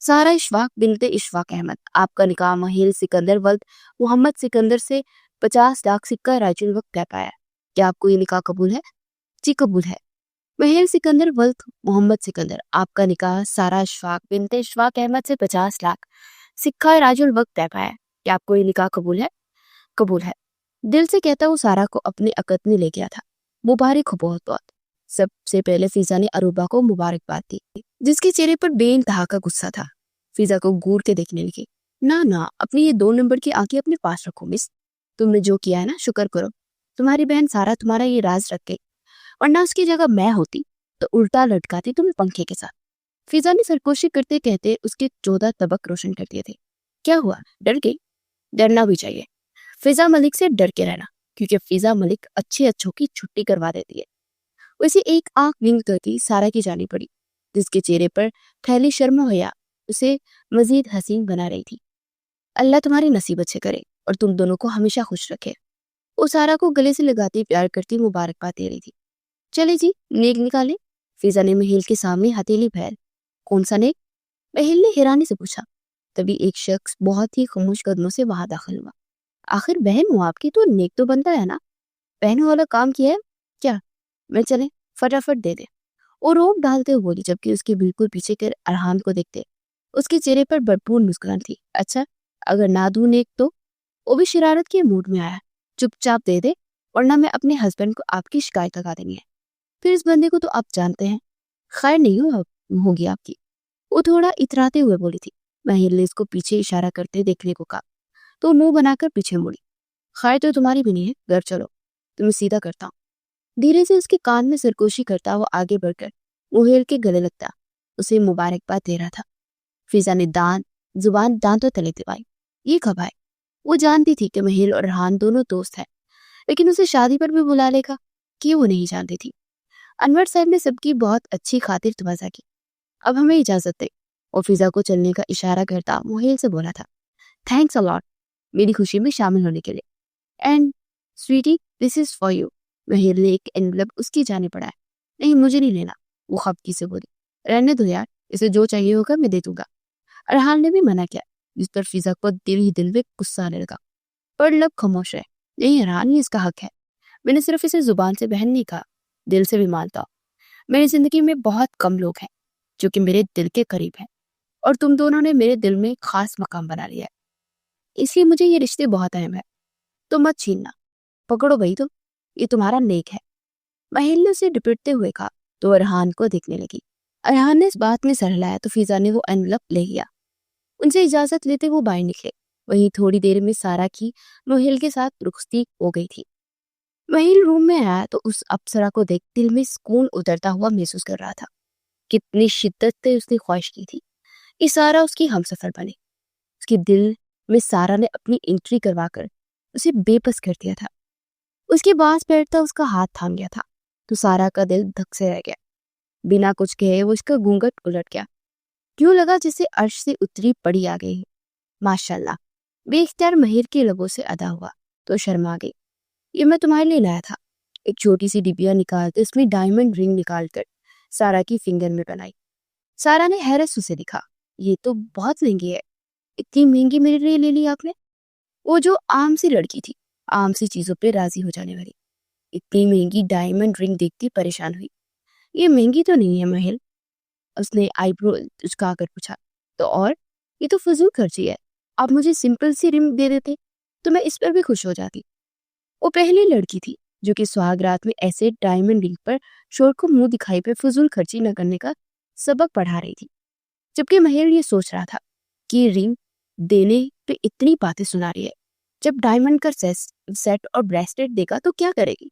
سارا اشفاق بنت اشفاق احمد، آپ کا نکاح مہیل سکندر ولد محمد سکندر سے 50 لاکھ سکہ راجل وقت طے پایا۔ کیا آپ کو یہ نکاح قبول ہے؟ جی قبول ہے۔ مہر سکندر ولد محمد سکندر، آپ کا نکاح سارا اشفاق بنت اشفاق احمد سے 50 لاکھ سکہ راج الوقت طے پایا ہے۔ کیا آپ کو یہ نکاح قبول ہے؟ قبول ہے۔ دل سے کہتا وہ سارا کو اپنے عقد میں لے گیا تھا۔ مبارک ہو بہت بہت۔ سب سے پہلے فضا نے عروبہ کو مبارکباد دی، جس کے چہرے پر بے انتہا کا غصہ تھا۔ فضا کو گور کے دیکھنے لگی۔ نہ اپنی یہ 2 نمبر کی آنکھیں اپنے پاس رکھو مس، تم نے جو کیا ہے نا شکر کرو، تمہاری بہن سارا تمہارا یہ راز رکھ گئی، ورنہ اس کی جگہ میں ہوتی تو الٹا لٹکاتی تمہیں پنکھے کے ساتھ۔ فضا نے سرکوشی کرتے کہتے اس کے 14 طبق روشن کر دیے تھے۔ کیا ہوا؟ ڈر گئی؟ ڈرنا بھی چاہیے۔ فضا ملک سے ڈر کے رہنا، کیونکہ فضا ملک اچھوں کی چھٹی کروا دیتی ہے۔ ویسے ایک آنکھ ونگ کرتی سارا کی جانی پڑی، جس کے چہرے پر پھیلی شرم و حیا اسے مزید حسین بنا رہی تھی۔ اللہ تمہاری نصیب اچھے کرے اور تم دونوں کو ہمیشہ خوش رکھے۔ وہ سارا کو گلے سے لگاتی پیار کرتی مبارکباد دے رہی تھی۔ چلے جی نیک نکالے۔ فضا نے مہیل کے سامنے ہتھیلی پھیل۔ کون سا نیک؟ مہیل نے حیرانی سے پوچھا۔ تبھی ایک شخص بہت ہی خاموش قدموں سے وہاں داخل ہوا۔ آخر بہن ہوں آپ کی تو نیک تو بنتا ہے نا، بہنوں والا کام کیا ہے کیا؟ میں چلیں فٹافٹ دے دے۔ وہ روب ڈالتے ہوئے بولی، جبکہ اس کے بالکل پیچھے کر ارحان کو دیکھتے اس کے چہرے پر بھرپور مسکران تھی۔ اچھا اگر نہ دوں نیک تو؟ وہ بھی شرارت کے موڈ میں آیا۔ چپ چاپ دے دے ورنہ میں اپنے ہسبینڈ کو آپ کی شکایت لگا دیں گے۔ پھر اس بندے کو تو آپ جانتے ہیں، خیر نہیں ہوگی آپ کی۔ وہ تھوڑا اتراتے ہوئے بولی تھی۔ مہیل نے اس کو پیچھے اشارہ کرتے دیکھنے کو کہا تو منہ بنا کر پیچھے مڑی۔ خیر تو تمہاری بھی نہیں ہے، گھر چلو، تمہیں سیدھا کرتا ہوں۔ دھیرے سے اس کے کان میں سرکوشی کرتا وہ آگے بڑھ کر مہیل کے گلے لگتا، اسے مبارکباد دے رہا تھا۔ فضا نے زبان دانتوں تلے دبائی۔ یہ کب آئے؟ وہ جانتی تھی کہ مہیل اور ارحان دونوں دوست ہیں، لیکن اسے شادی پر بھی بلا لے گا کہ وہ نہیں جانتی تھی۔ انور صاحب نے سب کی بہت اچھی خاطر تماشا کی، اب ہمیں اجازت دے۔ اور فضا کو چلنے کا اشارہ کرتا مہیل سے بولا تھا، تھینکس اے لاٹ میری خوشی میں شامل ہونے کے لیے، and sweetie this is for you. مہیل نے ایک انویلپ اس کی جانب بڑھایا۔ نہیں مجھے نہیں لینا، وہ خفگی سے بولی۔ رہنے دو یار، اسے جو چاہیے ہوگا میں دے دوں گا۔ ارحان نے بھی منع کیا، جس پر فضا کو دل ہی دل میں غصہ آنے لگا، پر لب خاموش ہے۔ نہیں ارحان، یہ اس کا حق ہے، میں نے صرف اسے زبان سے بہن نہیں کہا، دل سے بھی مانتا ہوں۔ میری زندگی میں بہت کم لوگ ہیں جو کہ میرے دل کے قریب ہیں، اور تم دونوں نے میرے دل میں خاص مقام بنا لیا ہے، اس لیے مجھے یہ رشتے بہت اہم ہے، تو مت چھیننا، پکڑو بھائی، تو یہ تمہارا نیک ہے۔ مہیل نے اسے ڈپٹتے ہوئے کہا تو ارحان کو دیکھنے لگی۔ ارحان نے اس بات میں سر ہلایا تو فضا نے وہ انویلپ لے لیا۔ ان سے اجازت لیتے وہ باہر نکلے۔ وہیں تھوڑی دیر میں سارا کی مہیل کے ساتھ رخصتی ہو گئی تھی۔ مہیل روم میں آیا تو اس اپسرا کو دیکھ دل میں سکون اترتا ہوا محسوس کر رہا تھا۔ کتنی شدت سے اس نے خواہش کی تھی کہ سارا اس کی ہمسفر بنے۔ اس کے دل میں سارا نے اپنی انٹری کروا کر اسے بے بس کر دیا تھا۔ اس کے پاس بیٹھتا اس کا ہاتھ تھام گیا تھا تو سارا کا دل دھک سے رہ گیا۔ بنا کچھ کہے وہ اس کا گھونگھٹ الٹ گیا، کیوں لگا جسے عرش سے اتری پڑی آ گئی۔ ماشاءاللہ بے اختیار مہر کے لبوں سے ادا ہوا تو شرما گئی۔ یہ میں تمہارے لیے لایا تھا۔ ایک چھوٹی سی ڈبیا نکالتے اس میں ڈائمنڈ رنگ نکال کر سارا کی فنگر میں بنائی۔ سارا نے حیرت سے اسے دکھا۔ یہ تو بہت مہنگی ہے، اتنی مہنگی میرے لیے لے لی آپ نے؟ وہ جو عام سی لڑکی تھی، عام سی چیزوں پہ راضی ہو جانے والی، اتنی مہنگی ڈائمنڈ رنگ دیکھتی پریشان ہوئی۔ یہ مہنگی تو نہیں ہے مہیل، اس نے آئی برو اچکا کر پوچھا۔ تو اور؟ یہ تو فضول خرچی ہے، آپ مجھے سمپل سی رنگ دے دیتے تو میں اس پر بھی خوش ہو جاتی۔ وہ پہلی لڑکی تھی جو کہ سہاگ رات میں ایسے ڈائمنڈ رنگ پر شور کو منہ دکھائی پہ فضول خرچی نہ کرنے کا سبق پڑھا رہی تھی، جبکہ مہیل یہ سوچ رہا تھا کہ یہ رنگ دینے پہ اتنی باتیں سنا رہی ہے، جب ڈائمنڈ کا سیٹ اور بریسلیٹ دے گا تو کیا کرے گی۔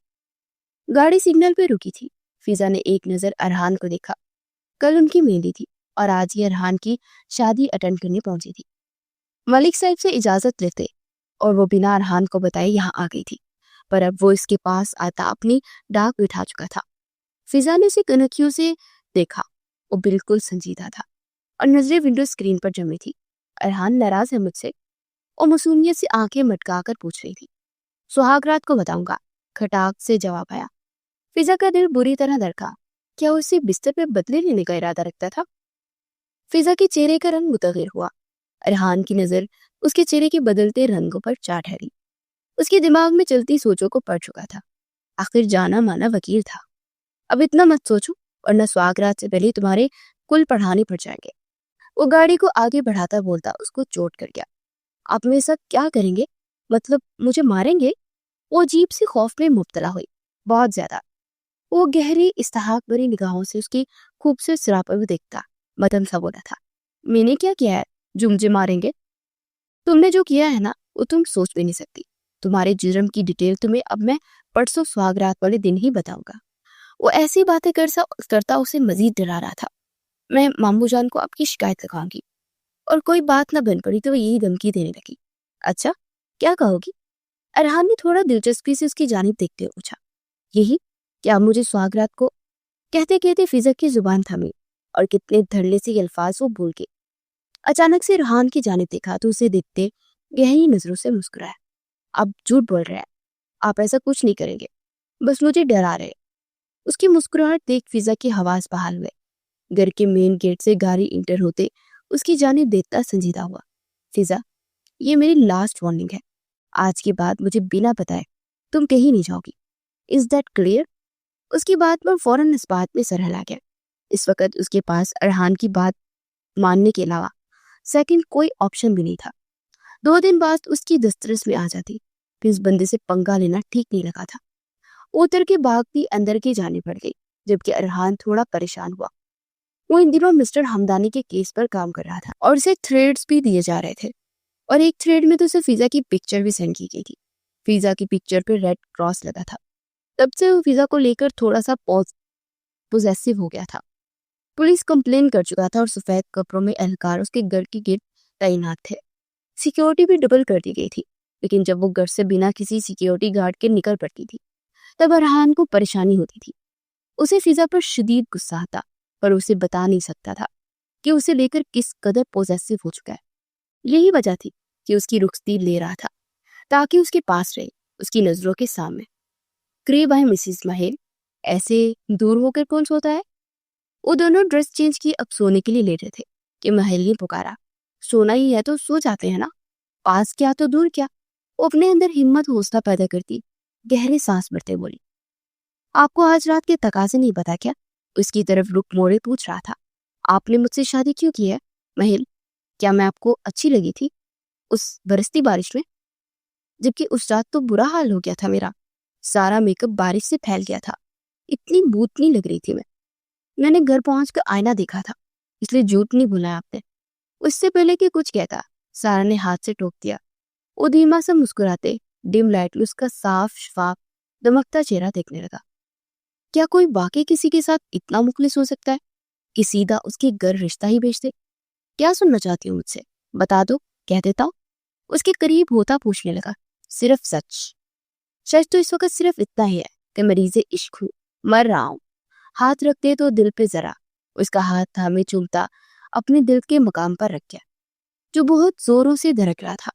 گاڑی سگنل پہ رکی تھی۔ فضا نے ایک نظر ارحان کو دیکھا۔ کل ان کی مہندی تھی اور آج یہ ارحان کی شادی اٹینڈ کرنے پہنچی تھی۔ ملک صاحب سے اجازت لیتے اور وہ بنا ارحان کو بتائے یہاں آ گئی تھی، پر اب وہ اس کے پاس آتا اپنی ڈاک بٹھا چکا تھا۔ فضا نے اسے کنکھیوں سے دیکھا، وہ بالکل سنجیدہ تھا اور نظریں ونڈو اسکرین پر جمی تھی۔ ارحان ناراض ہے مجھ سے؟ اور مصونیت سے آنکھیں مٹکا کر پوچھ رہی تھی۔ سہاگ رات کو بتاؤں گا، کھٹاک سے جواب آیا۔ فضا کا دل بری طرح دھڑکا، کیا وہ اسے بستر پہ بدلے لینے کا ارادہ رکھتا تھا؟ فضا کے چہرے کا رنگ متغیر ہوا۔ ارحان کی نظر اس کے چہرے کے بدلتے رنگوں پر جا ٹھہری۔ اس کے دماغ میں چلتی سوچوں کو پڑھ چکا تھا۔ آخر جانا مانا وکیل تھا۔ اب اتنا مت سوچو ورنہ سواگرات سے پہلے تمہارے کل پڑھانے پڑ جائیں گے۔ وہ گاڑی کو آگے بڑھاتا بولتا اس کو چوٹ کر گیا۔ آپ میرے ساتھ کیا کریں گے؟ مطلب مجھے ماریں گے؟ وہ عجیب سی خوف میں مبتلا ہوئی، بہت زیادہ۔ وہ گہری استحقاق بھری نگاہوں سے اس کی خوبصورت سرا پر دیکھتا متم سا بولا تھا، میں نے کیا کیا ہے جو مجھے ماریں گے؟ تم نے جو کیا ہے نا وہ تم سوچ بھی نہیں سکتی۔ تمہارے جرم کی ڈیٹیل تمہیں اب میں پرسوں سواگرات والے دن ہی بتاؤں گا۔ وہ ایسی باتیں کرتا اسے مزید ڈرا رہا تھا۔ میں مامو جان کو آپ کی شکایت لگاؤں گی، اور کوئی بات نہ بن پڑی تو وہ یہی دھمکی دینے لگی۔ اچھا کیا کہو گی؟ ارحان نے تھوڑا دلچسپی سے اس کی جانب دیکھتے ہوئے پوچھا۔ یہی کہ آپ مجھے سواگرات کو کہتے کہتے فضا کی زبان تھمی اور کتنے دھڑلے سے الفاظ وہ بھول گئے۔ اچانک سے ارحان کی جانب دیکھا تو اسے دیکھتے گہری نظروں سے مسکرایا۔ آپ جھوٹ بول رہے ہیں، آپ ایسا کچھ نہیں کریں گے، بس مجھے ڈرا رہے۔ اس کی مسکراہٹ دیکھ فضا کے حواس بحال ہوئے۔ گھر کے مین گیٹ سے گاڑی انٹر ہوتے اس کی جانب دیکھتا سنجیدہ ہوا۔ فضا، یہ میری لاسٹ وارننگ ہے، آج کے بعد مجھے بنا بتائے تم کہیں نہیں جاؤ گی۔ Is that clear? اس کی بات پر فوراً اس بات میں سر ہلا گیا۔ اس وقت اس کے پاس ارحان کی بات ماننے کے علاوہ سیکنڈ کوئی آپشن بھی نہیں تھا۔ 2 دن بعد اس کی دسترس میں آ جاتی، پھر اس بندے سے پنگا لینا ٹھیک نہیں لگا تھا۔ اتر کے بھاگتی اندر کی جانے پڑ گئی، جبکہ ارحان تھوڑا پریشان ہوا۔ وہ ان دنوں مسٹر ہمدانی کے کیس پر کام کر رہا تھا اور اسے تھریڈز بھی دیے جا رہے تھے، اور ایک تھریڈ میں تو اسے فضا کی پکچر بھی سینڈ کی گئی تھی۔ فضا کی پکچر پہ ریڈ کراس لگا تھا۔ تب سے وہ فضا کو لے کر تھوڑا سا پوزیسو ہو گیا تھا۔ پولیس کمپلین کر چکا تھا اور سفید کپڑوں میں اہلکار اس کے گھر کی گرد تعینات تھے۔ سیکیورٹی بھی ڈبل کر دی گئی تھی، لیکن جب وہ گھر سے بنا کسی سیکیورٹی گارڈ کے نکل پڑتی تھی تب ارحان کو پریشانی ہوتی تھی۔ اسے فضا پر شدید غصہ آتا، پر اسے بتا نہیں سکتا تھا کہ اسے لے کر کس قدر پوزیسو ہو چکا ہے۔ یہی وجہ تھی کہ اس کی رخصتی لے رہا تھا تاکہ اس کے پاس رہے، اس کی نظروں کے سامنے۔ قریب آئے مسز مہیل۔ ایسے دور ہو کر کون سوتا ہے؟ وہ دونوں ڈریس چینج کی اب سونے کے لیے لیٹے تھے کہ مہیل نے پکارا۔ سونا ہی ہے تو سو جاتے ہیں نا، پاس کیا تو دور کیا۔ وہ اپنے اندر ہمت حوصلہ پیدا کرتی گہری سانس بھرتے بولی، آپ کو آج رات کے تقاضے نہیں پتا کیا؟ اس کی طرف رخ موڑے پوچھ رہا تھا۔ آپ نے مجھ سے شادی کیوں کی ہے مہیل؟ کیا میں آپ کو اچھی لگی تھی اس برستی بارش میں؟ جبکہ اس رات تو برا حال ہو گیا تھا میرا، سارا میک اپ بارش سے پھیل گیا تھا، اتنی بھوتنی لگ رہی تھی میں نے گھر پہنچ کر آئینہ دیکھا تھا، اس لیے جھوٹ نہیں بولا آپ نے۔ اس سے پہلے کہ کچھ کہتا سارا نے ہاتھ سے ٹوک دیا۔ وہ دھیما سے مسکراتے ڈم لائٹ میں اس کا صاف شفاف دمکتا چہرہ دیکھنے لگا۔ کیا کوئی واقعی کسی کے ساتھ اتنا مخلص ہو سکتا ہے کہ سیدھا اس کے گھر رشتہ ہی بھیج دے؟ کیا سننا چاہتی ہوں مجھ سے؟ بتا دو، کہہ دیتا ہوں۔ اس کے قریب ہوتا پوچھنے لگا۔ صرف سچ تو اس وقت صرف اتنا ہی ہے کہ مریض عشق ہوں، مر رہا ہوں۔ ہاتھ رکھ دے تو دل پہ ذرا۔ اس کا ہاتھ تھامے چومتا اپنے دل کے مقام پر رکھ گیا جو بہت زوروں سے دھڑک رہا تھا۔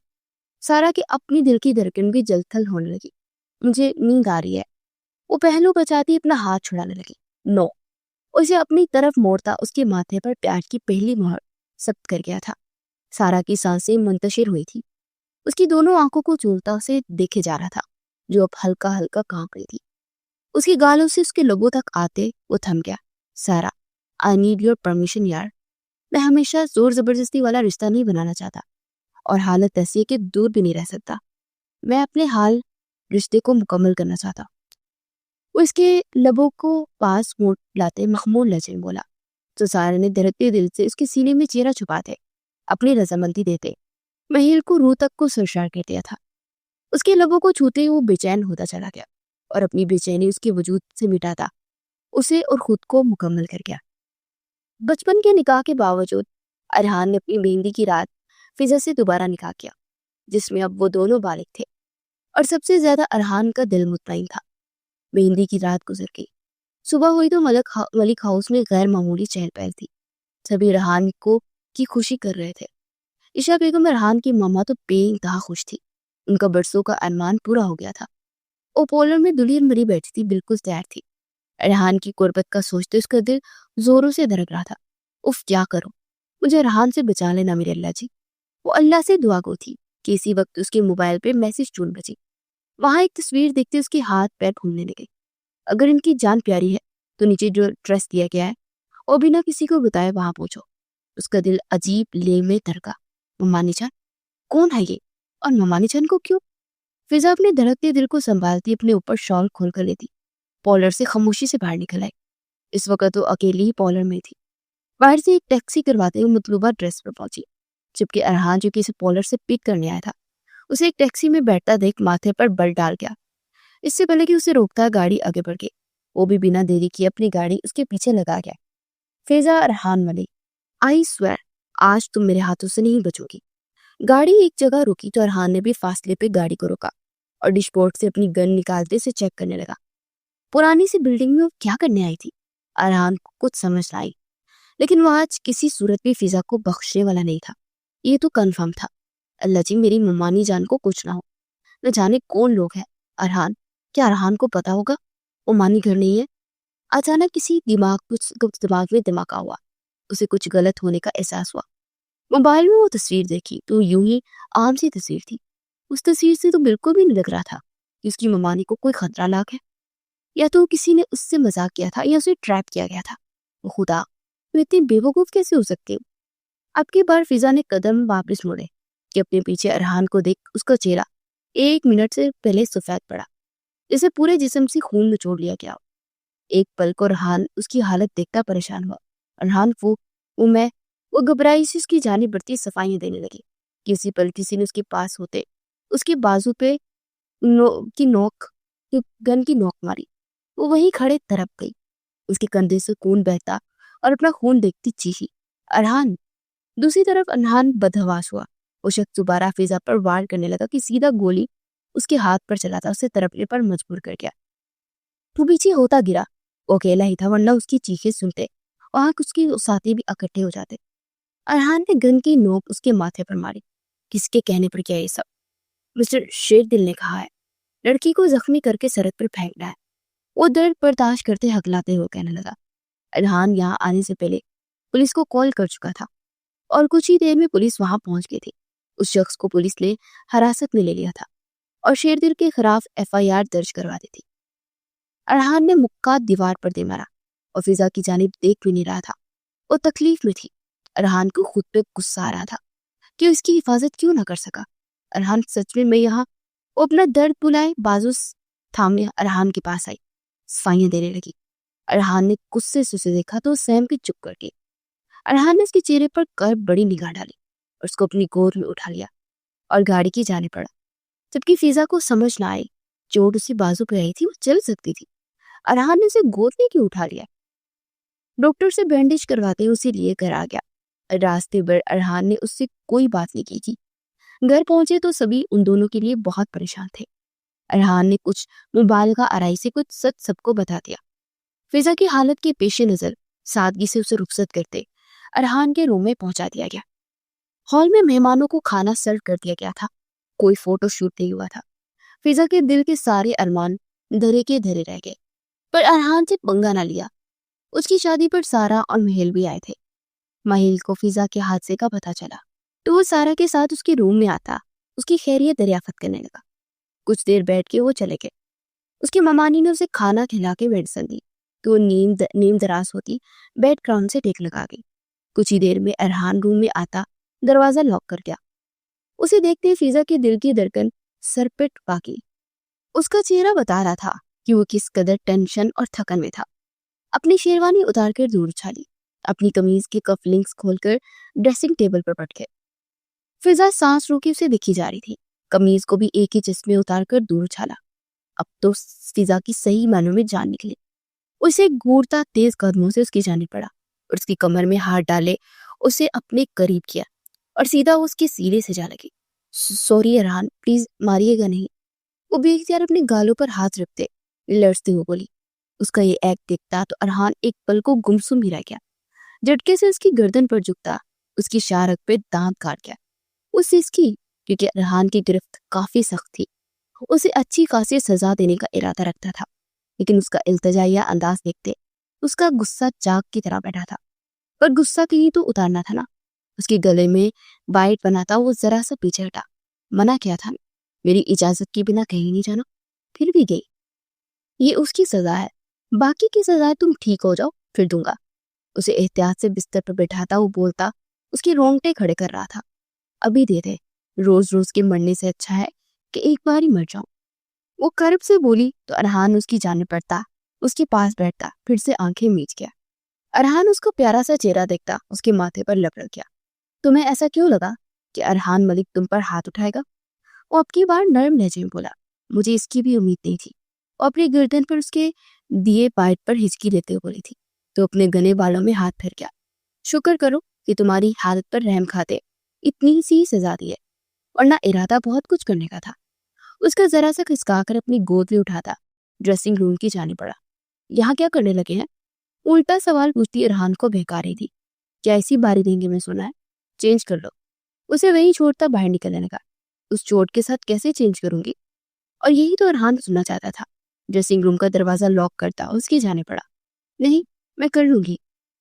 سارا کے اپنی دل کی دھڑکن بھی جل تھل ہونے لگی۔ مجھے نیند آ رہی ہے، وہ پہلو بچاتی اپنا ہاتھ چھڑانے لگی۔ نو، اسے اپنی طرف موڑتا اس کے ماتھے پر پیار کی پہلی مہر ثبت کر گیا تھا۔ سارا کی سانسیں منتشر ہوئی تھی، اس کی دونوں آنکھوں کو چولتا اسے دیکھے جا رہا تھا جو اب ہلکا ہلکا کانپ رہی تھی۔ اس کی گالوں سے اس کے لبوں تک آتے وہ تھم گیا۔ سارا، آئی نیڈ یور پرمیشن یار، میں ہمیشہ زور زبردستی والا رشتہ نہیں بنانا چاہتا، اور حالت ایسی ہے کہ دور بھی نہیں رہ سکتا۔ میں اپنے حال رشتے کو مکمل کرنا چاہتا۔ وہ اس کے لبوں کو پاس موڑ لاتے مخمول لہجے میں بولا تو سارا نے دھڑکتے دل سے اس کے سینے میں چہرہ چھپاتے اپنی رضامندی دیتے مہیل کو روح تک کو سرشار کر دیا تھا۔ اس کے لبوں کو چھوتے وہ بے چین ہوتا چلا گیا اور اپنی بے چینی اس کے وجود سے مٹاتا اسے اور خود کو مکمل کر گیا۔ بچپن کے نکاح کے باوجود ارحان نے اپنی مہندی کی رات فضا سے دوبارہ نکاح کیا، جس میں اب وہ دونوں بالغ تھے، اور سب سے زیادہ ارحان کا دل مطمئن تھا۔ مہندی کی رات گزر گئی، صبح ہوئی تو ملک ہاؤس میں غیر معمولی چہل پہل تھی۔ سبھی ارحان کو کی خوشی کر رہے تھے۔ عشا بیگم ارحان کی ماما تو بے انتہا خوش تھی، ان کا برسوں کا ارمان پورا ہو گیا تھا۔ وہ پولر میں دلہن مری بیٹھی تھی، بالکل تیار تھی۔ ارحان کی قربت کا سوچتے اس کا دل زوروں سے دھڑک رہا تھا۔ اف، کیا کرو، مجھے ارحان سے بچا لینا میرے اللہ جی۔ وہ اللہ سے دعا گو تھی کہ اسی وقت اس کے موبائل پہ میسج ٹون بجی۔ وہاں ایک تصویر دیکھتے اس کے ہاتھ پیر پھولنے لگے. اگر ان کی جان پیاری ہے تو نیچے جو ایڈریس دیا گیا ہے اور بنا کسی کو بتائے وہاں پہنچو. اس کا دل عجیب لے میں دھڑکا. ممانی جان کون ہے یہ، اور ممانی جان کو کیوں؟ فضا اپنے دھڑکتے دل کو سنبھالتی اپنے اوپر شال کھول کر لیتی. پارلر سے خاموشی سے باہر نکل آئی. اس وقت وہ اکیلی ہی پارلر میں تھی. باہر سے ایک ٹیکسی کرواتے ہوئے مطلوبہ ڈریس پر پہنچی، جبکہ ارحان جو کہ اسے پارلر سے پک کرنے آیا تھا اسے ایک ٹیکسی میں بیٹھتا دیکھ ماتھے پر بل ڈال گیا. اس سے پہلے کہ اسے روکتا گاڑی آگے بڑھ گئی. وہ بھی بنا دیری کیے اپنی گاڑی اس کے پیچھے لگا گیا. فضا ارحان ملی. آئی سویر آج تم میرے ہاتھوں سے نہیں بچو گی. گاڑی ایک جگہ رکی تو ارحان نے بھی فاصلے پہ گاڑی کو روکا اور ڈیش بورڈ سے اپنی گن نکالتے اسے چیک کرنے لگا. پرانی سی بلڈنگ میں وہ کیا کرنے آئی تھی ارحان کو کچھ سمجھ نہ آئی، لیکن وہ آج کسی صورت بھی فضا کو بخشنے والا نہیں تھا. یہ تو کنفرم تھا، اللہ جی میری ممانی جان کو کچھ نہ ہو. نہ جانے کون لوگ ہیں. ارحان، کیا ارحان کو پتا ہوگا ممانی گھر نہیں ہے؟ اچانک کسی دماغ میں دھماکہ ہوا. اسے کچھ غلط ہونے کا احساس ہوا. موبائل میں وہ تصویر دیکھی تو یوں ہی عام سی تصویر تھی. اس تصویر سے تو بالکل بھی نہیں لگ رہا تھا کہ اس کی ممانی کو کوئی خطرہ لاحق ہے، یا تو کسی نے اس سے مذاق کیا تھا یا اسے ٹریپ کیا گیا تھا. خدا، تو اتنی بے وقوف کیسے ہو سکتے ہو؟ اب کی بار فضا نے قدم واپس موڑے کہ اپنے پیچھے ارحان کو دیکھ اس کا چہرہ 1 منٹ سے پہلے سفید پڑا، جسے پورے جسم سے خون نچوڑ لیا گیا. ایک پل کو ارحان اس کی حالت دیکھتا پریشان ہوا. ارحان وہ گھبرائی سے اس کی جانب بڑھتی صفائیاں دینے لگی. کسی پل کسی نے اس کے پاس ہوتے اس کے بازو پہ گن کی نوک ماری. وہ وہیں کھڑے تڑپ گئی. اس کے کندھے سے خون بہتا اور اپنا خون دیکھتی چیخی، ارحان. دوسری طرف ارحان بدحواس ہوا. وہ شخص دوبارہ فضا پر وار کرنے لگا کہ سیدھا گولی اس کے ہاتھ پر چلا تھا اسے تڑپنے پر مجبور کر گیا. وہ پیچھے ہوتا گرا. وہ اکیلا ہی تھا ورنہ اس کی چیخیں سنتے وہاں اس کے ساتھی بھی اکٹھے ہو جاتے. ارحان نے گن کی نوک اس کے ماتھے پر ماری. کس کے کہنے پر کیا یہ سب؟ مسٹر شیر دل نے کہا ہے. لڑکی کو زخمی کر کے سڑک پر پھینکنا ہے. وہ درد برداشت کرتے ہکلاتے ہوئے کہنے لگا. ارحان یہاں آنے سے پہلے پولیس کو کال کر چکا تھا اور کچھ ہی دیر میں پولیس وہاں پہنچ گئی تھی. اس شخص کو پولیس نے حراست میں لے لیا تھا اور شیر دل کے خلاف FIR درج کروا دی تھی. ارحان نے مکہ دیوار پر دے مارا اور فضا کی جانب دیکھ بھی نہیں رہا تھا. وہ تکلیف میں تھی. ارحان کو خود پہ غصہ آ رہا تھا کہ اس کی حفاظت کیوں نہ کر سکا. ارحان سچ میں یہاں. وہ اپنا درد بلائے بازو تھامے ارحان کے پاس آئی. صفائیاں دینے لگی. ارحان نے غصے سے اسے دیکھا تو سہم کے چپ کر گئی. ارحان نے اس کے چہرے پر کرب بڑی نگاہ ڈالی اور اس کو اپنی گود میں اٹھا لیا اور گاڑی کی جانب بڑھا. جبکہ فضا کو سمجھ نہ آئی چوٹ اسی بازو پہ آئی تھی، وہ چل سکتی تھی. ارحان نے اسے گود میں کیوں اٹھا لیا؟ ڈاکٹر سے بینڈیج کرواتے اسے لیے گھر آ گیا. راستے بھر ارحان نے اس سے کوئی بات نہیں کی تھی. گھر پہنچے تو سبھی ان دونوں کے لیے بہت پریشان تھے. ارحان نے کچھ مبالغہ آرائی سے کچھ سچ سب کو بتا دیا. فضا کی حالت کے پیش نظر سادگی سے اسے رخصت کرتے ارحان کے روم میں پہنچا دیا گیا. ہال میں مہمانوں کو کھانا سرو کر دیا گیا تھا. کوئی فوٹو شوٹ نہیں ہوا تھا. فضا کے دل کے سارے ارمان دھرے کے دھرے رہ گئے، پر ارحان سے پنگا نہ لیا. اس کی شادی پر سارا اور مہیل بھی آئے تھے. مہیل کو فضا کے حادثے کا پتہ چلا تو وہ سارا کے ساتھ اس کے روم میں آتا اس کی خیریت دریافت کرنے لگا. کچھ دیر بیٹھ کے وہ چلے گئے. اس کی ممانی نے اسے کھانا کھلا کے میڈیسن دی تو وہ نیم دراز ہوتی بیڈ گراؤنڈ سے ٹیک لگا گئی. کچھ ہی دیر میں ارحان روم میں آتا دروازہ لاک کر گیا. اسے دیکھتے فضا کے دل کی دھڑکن سر پہ ٹپا گئی. اس کا چہرہ بتا رہا تھا کہ وہ کس قدر ٹینشن اور تھکن میں تھا. اپنی شیروانی اتار کر دور اچھالی. اپنی قمیض کی کف لنکس کھول کر ڈریسنگ ٹیبل پر بیٹھ گئے. فضا سانس روکی اسے دیکھی جا رہی تھی. قمیض کو بھی ایک ہی چشمے اتار کر دور اچھالا. اب تو فضا کی صحیح معنوں میں جان نکلی. اسے گھورتا تیز قدموں سے اس کی جانب پڑا اور اس کی کمر میں ہاتھ ڈالے اسے اپنے قریب کیا اور سیدھا اس کے سینے سے جا لگی. سوری ارحان، پلیز ماریے گا نہیں. وہ بے اختیار اپنے گالوں پر ہاتھ رکھتے لڑتے ہوئے بولی. اس کا یہ ایکٹ دیکھتا تو ارحان ایک پل کو گمسم ہی رہ گیا. جھٹکے سے اس کی گردن پر جھکتا اس کی شارک پہ دانت کاٹ گیا. اس کی کیونکہ ارحان کی گرفت کافی سخت تھی. اسے اچھی خاصی سزا دینے کا ارادہ رکھتا تھا، لیکن اس کا التجائیہ انداز دیکھتے اس کا غصہ چاک کی طرح بیٹھا تھا. پر غصہ کہیں تو اتارنا تھا نا. اس کے گلے میں بائٹ بنا تھا. وہ ذرا سا پیچھے ہٹا. منع کیا تھا، میری اجازت کے بنا کہیں نہیں جانا. پھر بھی گئی۔ یہ اس کی سزا ہے، باقی کی سزا تم ٹھیک ہو جاؤ پھر دوں گا۔ اسے احتیاط سے بستر پر بٹھاتا وہ بولتا، اس کے رونگٹے کھڑے کر رہا تھا، ابھی دے دے، روز روز کے مرنے سے اچھا ہے کہ ایک بار ہی مر جاؤں۔ وہ کرب سے بولی تو ارحان اس کی جانب پڑتا، اس کے پاس بیٹھتا، پھر سے آنکھیں میچ گیا۔ ارحان اس کو پیارا سا چہرہ دیکھتا، اس کے ماتھے پر لب رکھ گیا۔ تمہیں ایسا کیوں لگا کہ ارحان ملک تم پر ہاتھ اٹھائے گا؟ وہ اب کی بار نرم لہجے میں بولا، مجھے اس کی بھی امید نہیں تھی۔ وہ اپنی گردن پر اس کے دیے بائٹ پر ہچکی دیتے ہوئے بولی تھی تو اپنے گنے بالوں میں ہاتھ پھر گیا۔ شکر کرو کہ تمہاری حالت پر رحم کھاتے اتنی سی سزا دی ہے، ورنہ ارادہ بہت کچھ کرنے کا تھا۔ اس کا ذرا سا کھسکا کر اپنی گود میں اٹھاتا ڈریسنگ روم کی جانب پڑا۔ یہاں کیا کرنے لگے ہیں؟ الٹا سوال پوچھتی ارحان کو بہکا رہی تھی۔ کیا ایسی باری دیں گے میں سنا ہے؟ چینج کر لو۔ اسے وہیں چھوڑتا باہر نکلنے لگا۔ اس چوٹ کے ساتھ کیسے چینج کروں گی؟ اور یہی تو ارحان سننا چاہتا تھا۔ ڈریسنگ روم کا دروازہ لاک کرتا اس کی جانب پڑا۔ نہیں، میں کر لوں گی،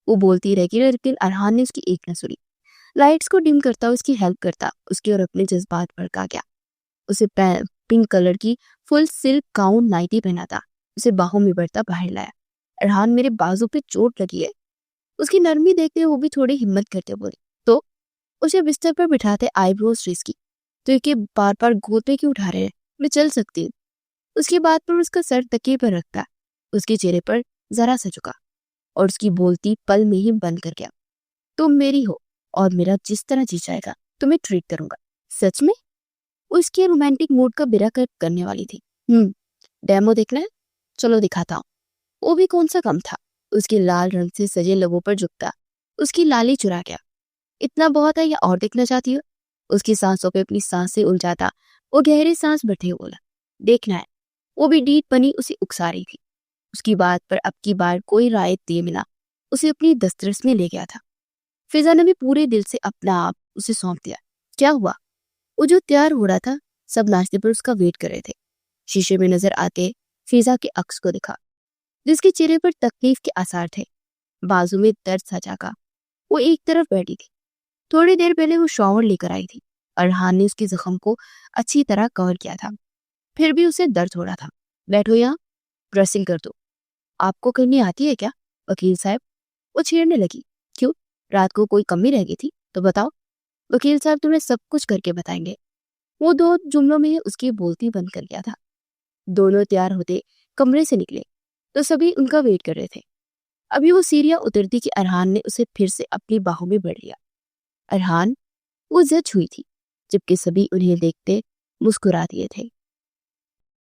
وہ بولتی رہ گئی، لیکن ارحان نے اس کی ایک نہ سنی۔ لائٹس کو ڈم کرتا اس کی ہیلپ کرتا، اس کے اور اپنے جذبات بھڑکا گیا۔ اسے پنک کلر کی فل سلک گاؤن نائٹی پہناتا، اسے باہوں میں بڑھتا باہر لایا۔ ارحان میرے بازو پہ چوٹ لگی ہے، اس کی نرمی دیکھتے وہ بھی تھوڑی ہمت کرتے بولی۔ تو اسے بستر پر بٹھاتے آئی بروز ریز کی، تو یہ بار بار گود پہ کیوں اٹھا رہے ہیں؟ میں چل سکتی ہوں۔ اس کی بات پر اس کا سر تکیے پر رکھتا، اس کے چہرے پر ذرا سا جھکا اور اس کی بولتی پل میں ہی بند کر گیا۔ تم میری ہو اور میرا جس طرح جی جائے گا تمہیں ٹریٹ کروں گا۔ سچ میں؟ وہ اس کے رومانٹک موڈ کا بیرا کرنے والی تھی۔ ڈیمو دیکھنا ہے؟ چلو دکھاتا ہوں۔ وہ بھی کون سا کم تھا، اس کے لال رنگ سے سجے لبوں پر جھکتا، اس کی لالی چرا گیا۔ اتنا بہت ہے یا اور دیکھنا چاہتی ہو؟ اس کی سانسوں پہ اپنی سانسیں الجھاتا وہ گہری سانس بٹھے بولا، دیکھنا ہے۔ وہ بھی ڈیٹ بنی اسے اکسا رہی تھی۔ اس کی بات پر اب کی بار کوئی رعایت دیے بنا اسے اپنی دسترس میں لے گیا تھا۔ فضا نے بھی پورے دل سے اپنا آپ اسے سونپ دیا۔ کیا ہوا؟ وہ جو تیار ہو رہا تھا، سب ناشتے پر اس کا ویٹ کر رہے تھے۔ شیشے میں نظر آتے فضا کے عکس کو دکھا، جس کے چہرے پر تکلیف کے آثار تھے، بازو میں درد سا جاگا۔ وہ ایک طرف بیٹھی تھی، تھوڑی دیر پہلے وہ شاور لے کر آئی تھی۔ ارحان نے اس کے زخم کو اچھی طرح کور کیا تھا، پھر بھی اسے درد ہو رہا تھا۔ بیٹھو یہاں، ڈریسنگ کر دو۔ آپ کو کرنی آتی ہے کیا وکیل صاحب؟ وہ چھیڑنے لگی۔ کیوں، رات کو کوئی کمی رہ گئی تھی تو بتاؤ، وکیل صاحب تمہیں سب کچھ کر کے بتائیں گے۔ وہ 2 جملوں میں اس کی بولتی بند کر گیا تھا۔ دونوں تیار ہوتے کمرے سے نکلے تو سبھی ان کا ویٹ کر رہے تھے۔ ابھی وہ سیڑھیاں اترتی کہ ارحان نے اسے پھر سے اپنی باہوں میں بڑھ لیا۔ ارحان، وہ زچ ہوئی تھی جبکہ سبھی انہیں دیکھتے مسکرا دیے تھے۔